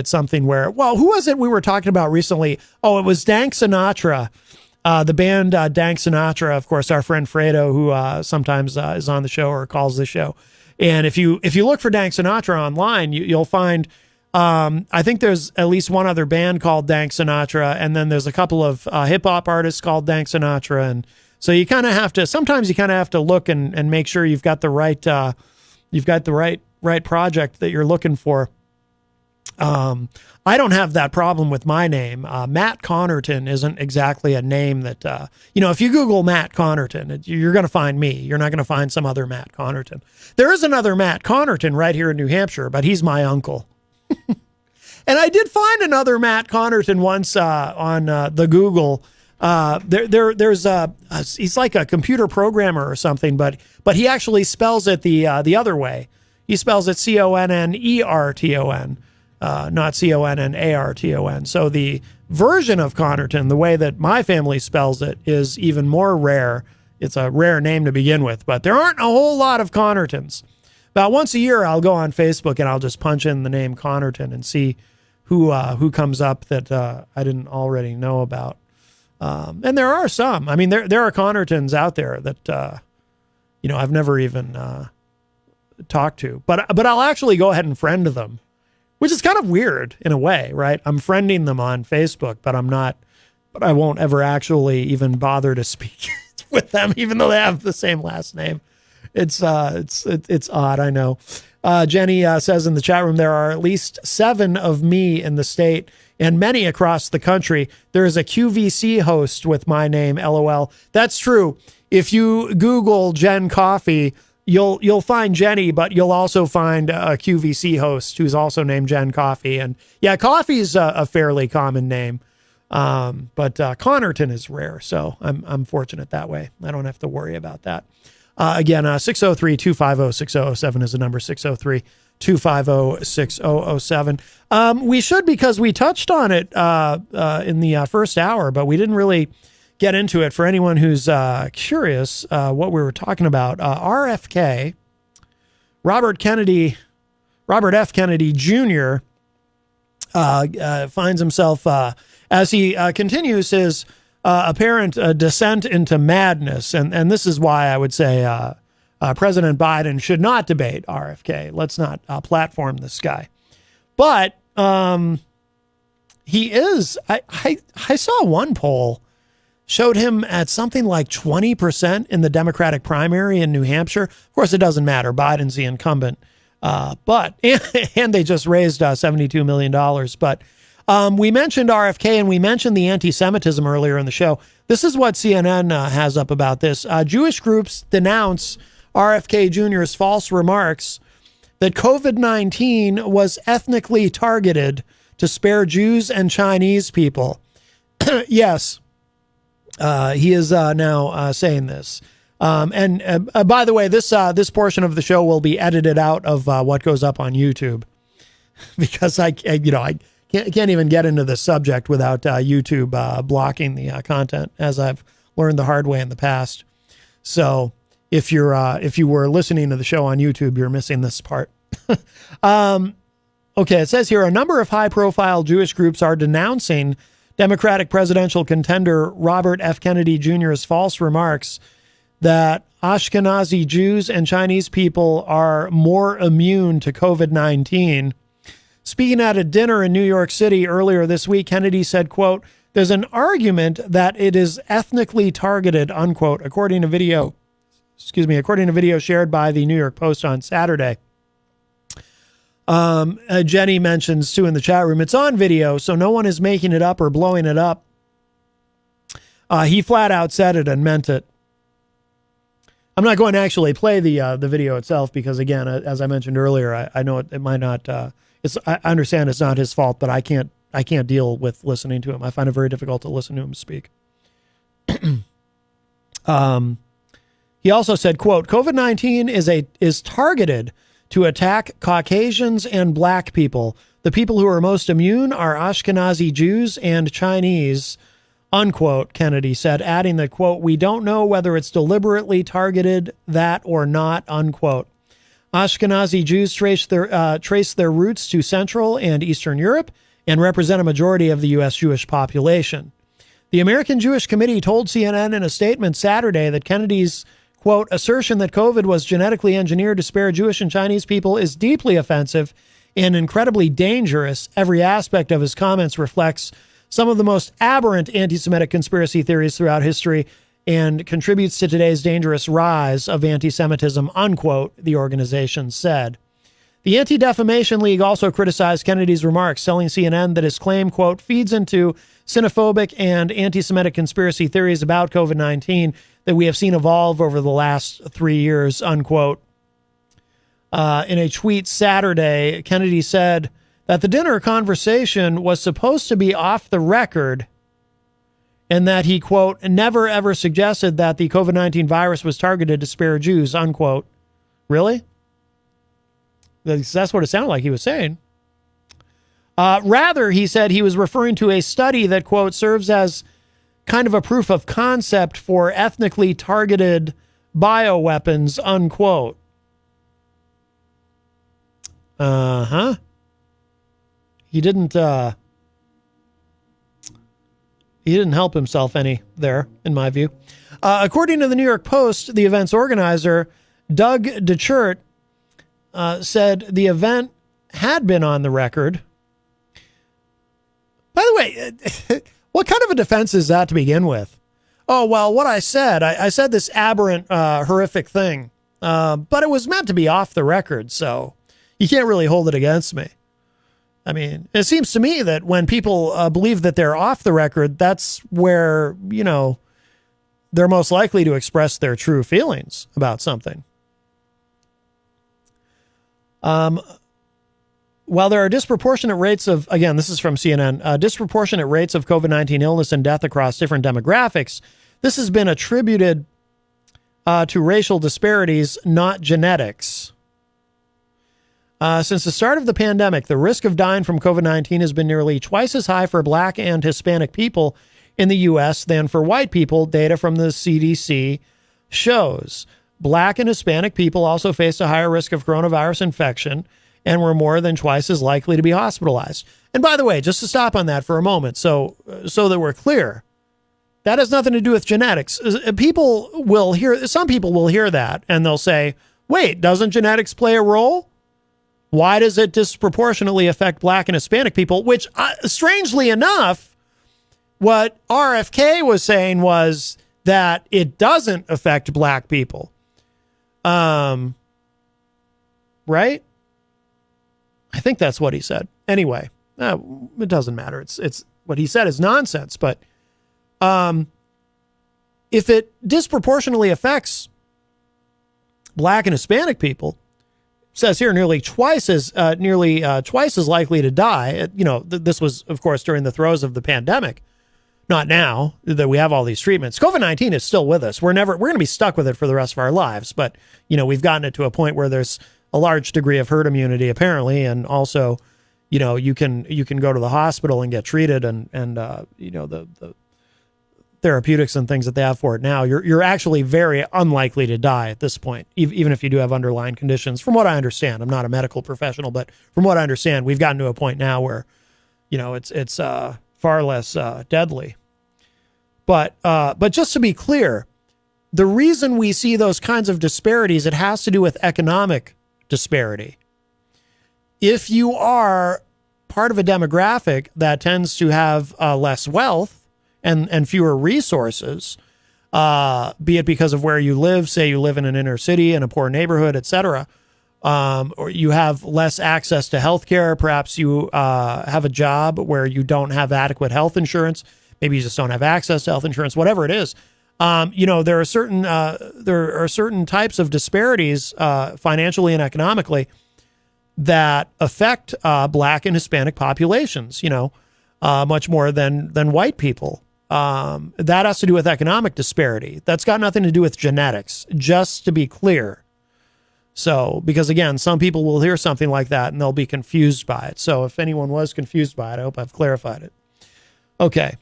C: something where, well, who was it we were talking about recently? Oh, it was Dank Sinatra. The band Dank Sinatra, of course, our friend Fredo, who sometimes is on the show or calls the show. And if you look for Dank Sinatra online, you'll find, I think there's at least one other band called Dank Sinatra, and then there's a couple of hip hop artists called Dank Sinatra, and so you kind of have to. Sometimes you kind of have to look and make sure you've got the right project that you're looking for. I don't have that problem with my name. Matt Connerton isn't exactly a name that, if you Google Matt Connerton, you're going to find me. You're not going to find some other Matt Connerton. There is another Matt Connerton right here in New Hampshire, but he's my uncle. And I did find another Matt Connerton once on the Google. He's like a computer programmer or something, but he actually spells it the other way. He spells it Connerton. Not Connarton. So the version of Connerton, the way that my family spells it, is even more rare. It's a rare name to begin with, but there aren't a whole lot of Connertons. About once a year, I'll go on Facebook and I'll just punch in the name Connerton and see who comes up that I didn't already know about. And there are some. I mean, there are Connertons out there that I've never even talked to, but I'll actually go ahead and friend them. Which is kind of weird in a way, right? I'm friending them on Facebook, but I won't ever actually even bother to speak with them, even though they have the same last name. It's odd, I know. Jenny says in the chat room, there are at least 7 of me in the state and many across the country. There is a QVC host with my name, LOL. That's true. If you Google Jen Coffee, you'll find Jenny, but you'll also find a QVC host who's also named Jen Coffee. And yeah, Coffee is a fairly common name, but Connerton is rare. So I'm fortunate that way. I don't have to worry about that. Again, 603-250-6007 is the number, 603-250-6007. We should, because we touched on it in the first hour, but we didn't really get into it. For anyone who's curious what we were talking about, RFK, Robert F. Kennedy Jr. Finds himself, as he continues his apparent descent into madness, and this is why I would say President Biden should not debate RFK. Let's not platform this guy. But he is, I saw one poll showed him at something like 20% in the Democratic primary in New Hampshire. Of course, it doesn't matter. Biden's the incumbent. But they just raised $72 million. But we mentioned RFK and we mentioned the anti-Semitism earlier in the show. This is what CNN has up about this. Jewish groups denounce RFK Jr.'s false remarks that COVID-19 was ethnically targeted to spare Jews and Chinese people. Yes. He is now saying this. And by the way, this portion of the show will be edited out of what goes up on YouTube, because I can't even get into the subject without YouTube blocking the content, as I've learned the hard way in the past. So if you were listening to the show on YouTube, you're missing this part. Okay, it says here, a number of high-profile Jewish groups are denouncing Democratic presidential contender Robert F. Kennedy Jr.'s false remarks that Ashkenazi Jews and Chinese people are more immune to COVID-19. Speaking at a dinner in New York City earlier this week, Kennedy said, quote, "There's an argument that it is ethnically targeted," unquote, according to video shared by the New York Post on Saturday. Jenny mentions too in the chat room, it's on video, so no one is making it up or blowing it up. He flat out said it and meant it. I'm not going to actually play the video itself because, again, as I mentioned earlier, I know it might not. I understand it's not his fault, but I can't deal with listening to him. I find it very difficult to listen to him speak. He also said, quote, "COVID-19 is targeted to attack Caucasians and black people. The people who are most immune are Ashkenazi Jews and Chinese," unquote, Kennedy said, adding that, quote, "We don't know whether it's deliberately targeted that or not," unquote. Ashkenazi Jews trace their roots to Central and Eastern Europe and represent a majority of the U.S. Jewish population. The American Jewish Committee told CNN in a statement Saturday that Kennedy's, quote, "assertion that COVID was genetically engineered to spare Jewish and Chinese people is deeply offensive and incredibly dangerous. Every aspect of his comments reflects some of the most aberrant anti-Semitic conspiracy theories throughout history and contributes to today's dangerous rise of anti-Semitism," unquote, the organization said. The Anti-Defamation League also criticized Kennedy's remarks, telling CNN that his claim, quote, "feeds into xenophobic and anti-Semitic conspiracy theories about COVID-19 that we have seen evolve over the last 3 years," unquote. In a tweet Saturday, Kennedy said that the dinner conversation was supposed to be off the record and that he, quote, "never ever suggested that the COVID-19 virus was targeted to spare Jews," unquote. Really? That's what it sounded like he was saying. Rather, he said he was referring to a study that, quote, "serves as kind of a proof of concept for ethnically targeted bioweapons," unquote. He didn't help himself any there, in my view. According to the New York Post, the event's organizer, Doug DeChert, said the event had been on the record. By the way, what kind of a defense is that to begin with? Oh, well, what I said, I said this aberrant, horrific thing, but it was meant to be off the record, so you can't really hold it against me. I mean, it seems to me that when people believe that they're off the record, that's where, they're most likely to express their true feelings about something. While there are disproportionate rates of, again, this is from CNN, disproportionate rates of COVID-19 illness and death across different demographics, this has been attributed to racial disparities, not genetics. Since the start of the pandemic, the risk of dying from COVID-19 has been nearly twice as high for Black and Hispanic people in the U.S. than for white people, data from the CDC shows. Black and Hispanic people also faced a higher risk of coronavirus infection and were more than twice as likely to be hospitalized. And by the way, just to stop on that for a moment, so that we're clear, that has nothing to do with genetics. Some people will hear that and they'll say, wait, doesn't genetics play a role? Why does it disproportionately affect Black and Hispanic people? Which, strangely enough, what RFK was saying was that it doesn't affect Black people. Right? I think that's what he said. Anyway, it doesn't matter. It's what he said is nonsense. But if it disproportionately affects Black and Hispanic people, says here nearly twice as likely to die. This was, of course, during the throes of the pandemic, not now that we have all these treatments. COVID-19 is still with us. We're going to be stuck with it for the rest of our lives. But, we've gotten it to a point where there's a large degree of herd immunity, apparently. And also, you can go to the hospital and get treated and the therapeutics and things that they have for it now, you're actually very unlikely to die at this point, even if you do have underlying conditions. From what I understand, I'm not a medical professional, but from what I understand, we've gotten to a point now where, it's far less deadly. But just to be clear, the reason we see those kinds of disparities, it has to do with economic disparity. If you are part of a demographic that tends to have less wealth and fewer resources, be it because of where you live, say you live in an inner city, in a poor neighborhood, etc., or you have less access to health care, perhaps you have a job where you don't have adequate health insurance, maybe you just don't have access to health insurance, whatever it is. There are certain types of disparities financially and economically that affect Black and Hispanic populations, much more than white people. That has to do with economic disparity. That's got nothing to do with genetics, just to be clear. So, because again, some people will hear something like that and they'll be confused by it. So if anyone was confused by it, I hope I've clarified it. Okay.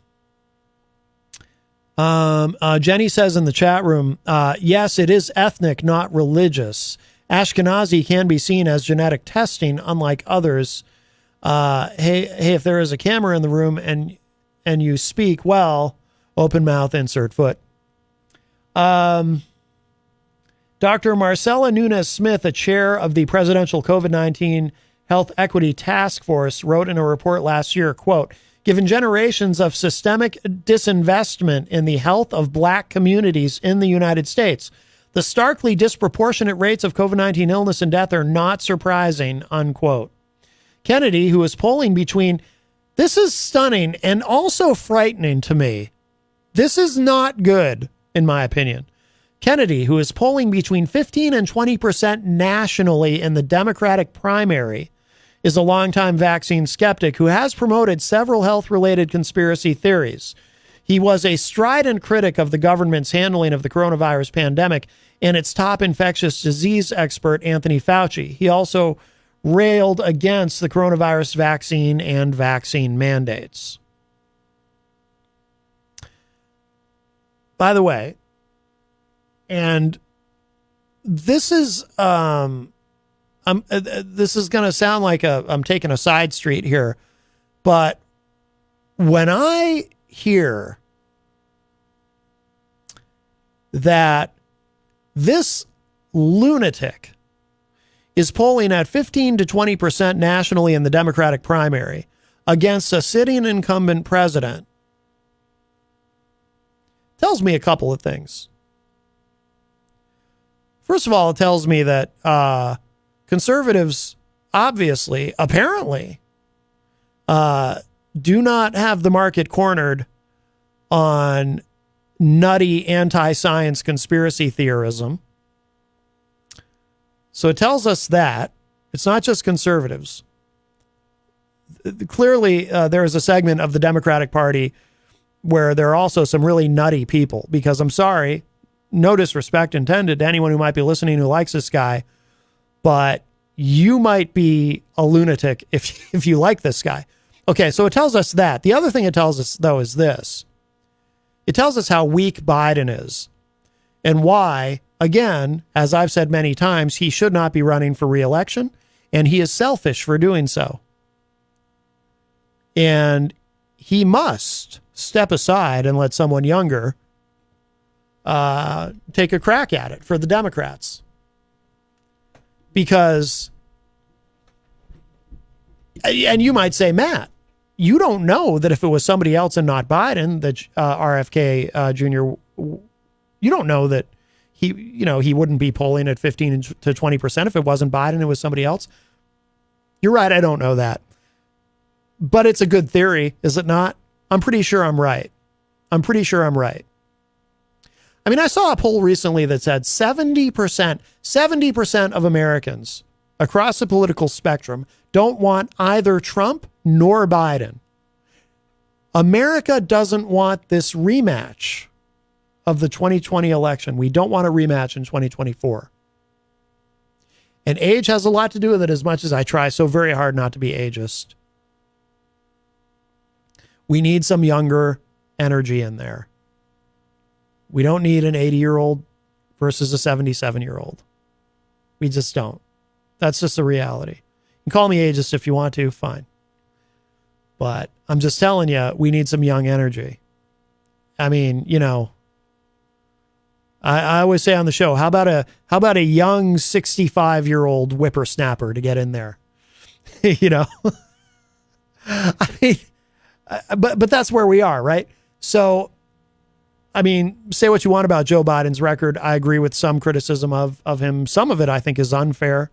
C: Jenny says in the chat room, yes, it is ethnic, not religious. Ashkenazi can be seen as genetic testing, unlike others. Hey, if there is a camera in the room and you speak well, open mouth, insert foot. Dr. Marcela Nunes-Smith, a chair of the Presidential COVID-19 Health Equity Task Force, wrote in a report last year, quote, given generations of systemic disinvestment in the health of Black communities in the United States, the starkly disproportionate rates of COVID-19 illness and death are not surprising, unquote. Kennedy, who is polling between, this is stunning and also frightening to me. This is not good, in my opinion. Kennedy, who is polling between 15 and 20% nationally in the Democratic primary, is a longtime vaccine skeptic who has promoted several health-related conspiracy theories. He was a strident critic of the government's handling of the coronavirus pandemic and its top infectious disease expert, Anthony Fauci. He also railed against the coronavirus vaccine and vaccine mandates. By the way, and this is this is going to sound like I'm taking a side street here, but when I hear that this lunatic is polling at 15 to 20% nationally in the Democratic primary against a sitting incumbent president, tells me a couple of things. First of all, it tells me that conservatives obviously, apparently, do not have the market cornered on nutty anti-science conspiracy theorism. So it tells us that it's not just conservatives. Clearly, there is a segment of the Democratic Party where there are also some really nutty people, because I'm sorry, no disrespect intended to anyone who might be listening who likes this guy, but you might be a lunatic if you like this guy. Okay, so it tells us that. The other thing it tells us, though, is this. It tells us how weak Biden is and why, again, as I've said many times, he should not be running for re-election, and he is selfish for doing so. And he must step aside and let someone younger take a crack at it for the Democrats. Because, and you might say, Matt, you don't know that if it was somebody else and not Biden, that RFK Jr., you don't know that he wouldn't be polling at 15 to 20% if it wasn't Biden, it was somebody else. You're right, I don't know that. But it's a good theory, is it not? I'm pretty sure I'm right. I mean, I saw a poll recently that said 70% of Americans across the political spectrum don't want either Trump nor Biden. America doesn't want this rematch of the 2020 election. We don't want a rematch in 2024. And age has a lot to do with it, as much as I try so very hard not to be ageist. We need some younger energy in there. We don't need an 80-year-old versus a 77-year-old. We just don't. That's just the reality. You can call me ageist if you want to, fine. But I'm just telling you, we need some young energy. I mean, I always say on the show, how about a young 65-year-old whippersnapper to get in there? You know, I mean, but that's where we are, right? So, I mean, say what you want about Joe Biden's record. I agree with some criticism of him. Some of it I think is unfair.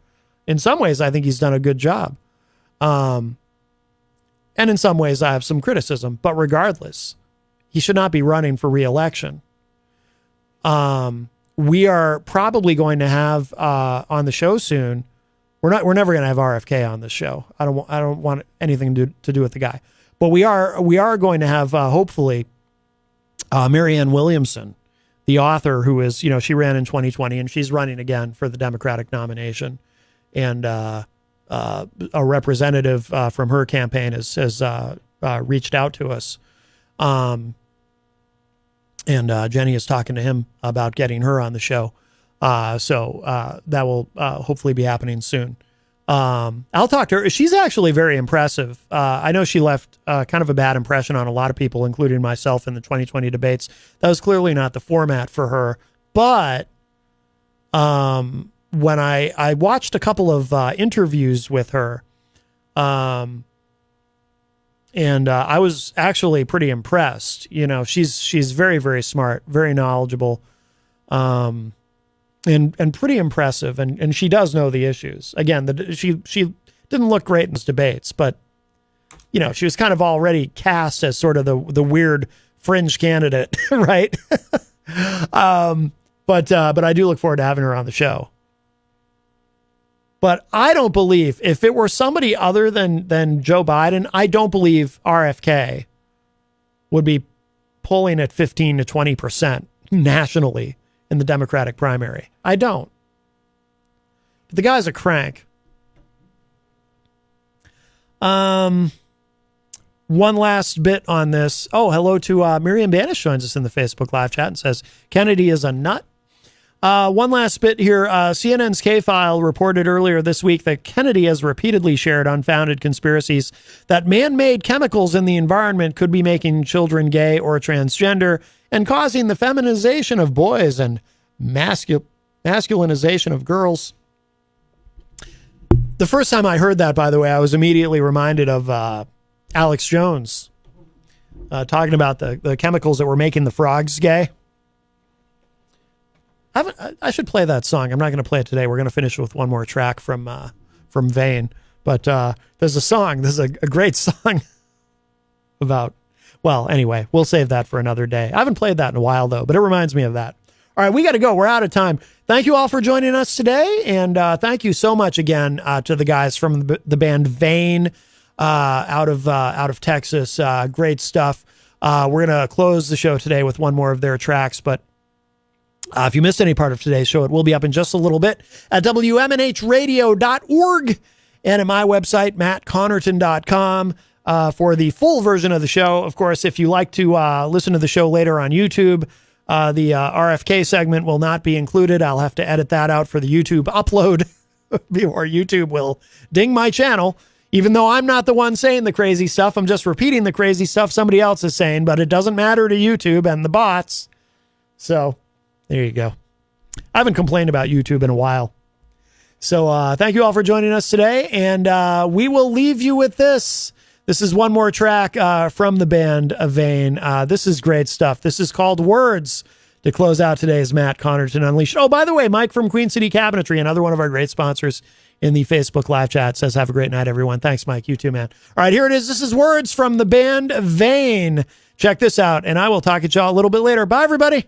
C: In some ways, I think he's done a good job. And in some ways, I have some criticism. But regardless, he should not be running for re-election. We are probably going to have on the show soon. We're never going to have RFK on this show. I don't want anything to do with the guy. But we are going to have hopefully Marianne Williamson, the author who is, you know, she ran in 2020 and she's running again for the Democratic nomination, and a representative from her campaign has reached out to us. And Jenny is talking to him about getting her on the show. So that will hopefully be happening soon. I'll talk to her. She's actually very impressive. I know she left kind of a bad impression on a lot of people, including myself, in the 2020 debates. That was clearly not the format for her. But when I watched a couple of interviews with her, and I was actually pretty impressed. You know, she's very, very smart, very knowledgeable, and pretty impressive. And she does know the issues. Again, she didn't look great in those debates, but you know, she was kind of already cast as sort of the weird fringe candidate, right? But I do look forward to having her on the show. But I don't believe, if it were somebody other than Joe Biden, I don't believe RFK would be polling at 15 to 20% nationally in the Democratic primary. I don't. But the guy's a crank. One last bit on this. Oh, hello to Miriam Banish joins us in the Facebook live chat and says, Kennedy is a nut. One last bit here. CNN's K-File reported earlier this week that Kennedy has repeatedly shared unfounded conspiracies that man-made chemicals in the environment could be making children gay or transgender and causing the feminization of boys and masculinization of girls. The first time I heard that, by the way, I was immediately reminded of Alex Jones talking about the chemicals that were making the frogs gay. I should play that song. I'm not going to play it today. We're going to finish with one more track from Vane. But there's a song. There's a great song about, well, anyway, we'll save that for another day. I haven't played that in a while, though, but it reminds me of that. All right, we got to go. We're out of time. Thank you all for joining us today. And thank you so much again to the guys from the band Vane out of Texas. Great stuff. We're going to close the show today with one more of their tracks, but if you missed any part of today's show, it will be up in just a little bit at WMNHradio.org and at my website, mattconnerton.com, for the full version of the show. Of course, if you like to listen to the show later on YouTube, the RFK segment will not be included. I'll have to edit that out for the YouTube upload before YouTube will ding my channel. Even though I'm not the one saying the crazy stuff, I'm just repeating the crazy stuff somebody else is saying, but it doesn't matter to YouTube and the bots. So there you go. I haven't complained about YouTube in a while. So thank you all for joining us today. And we will leave you with this. This is one more track from the band Vane. This is great stuff. This is called Words to close out today's Matt Connerton Unleashed. Oh, by the way, Mike from Queen City Cabinetry, another one of our great sponsors in the Facebook live chat, says, have a great night, everyone. Thanks, Mike. You too, man. All right, here it is. This is Words from the band Vane. Check this out, and I will talk at y'all a little bit later. Bye, everybody.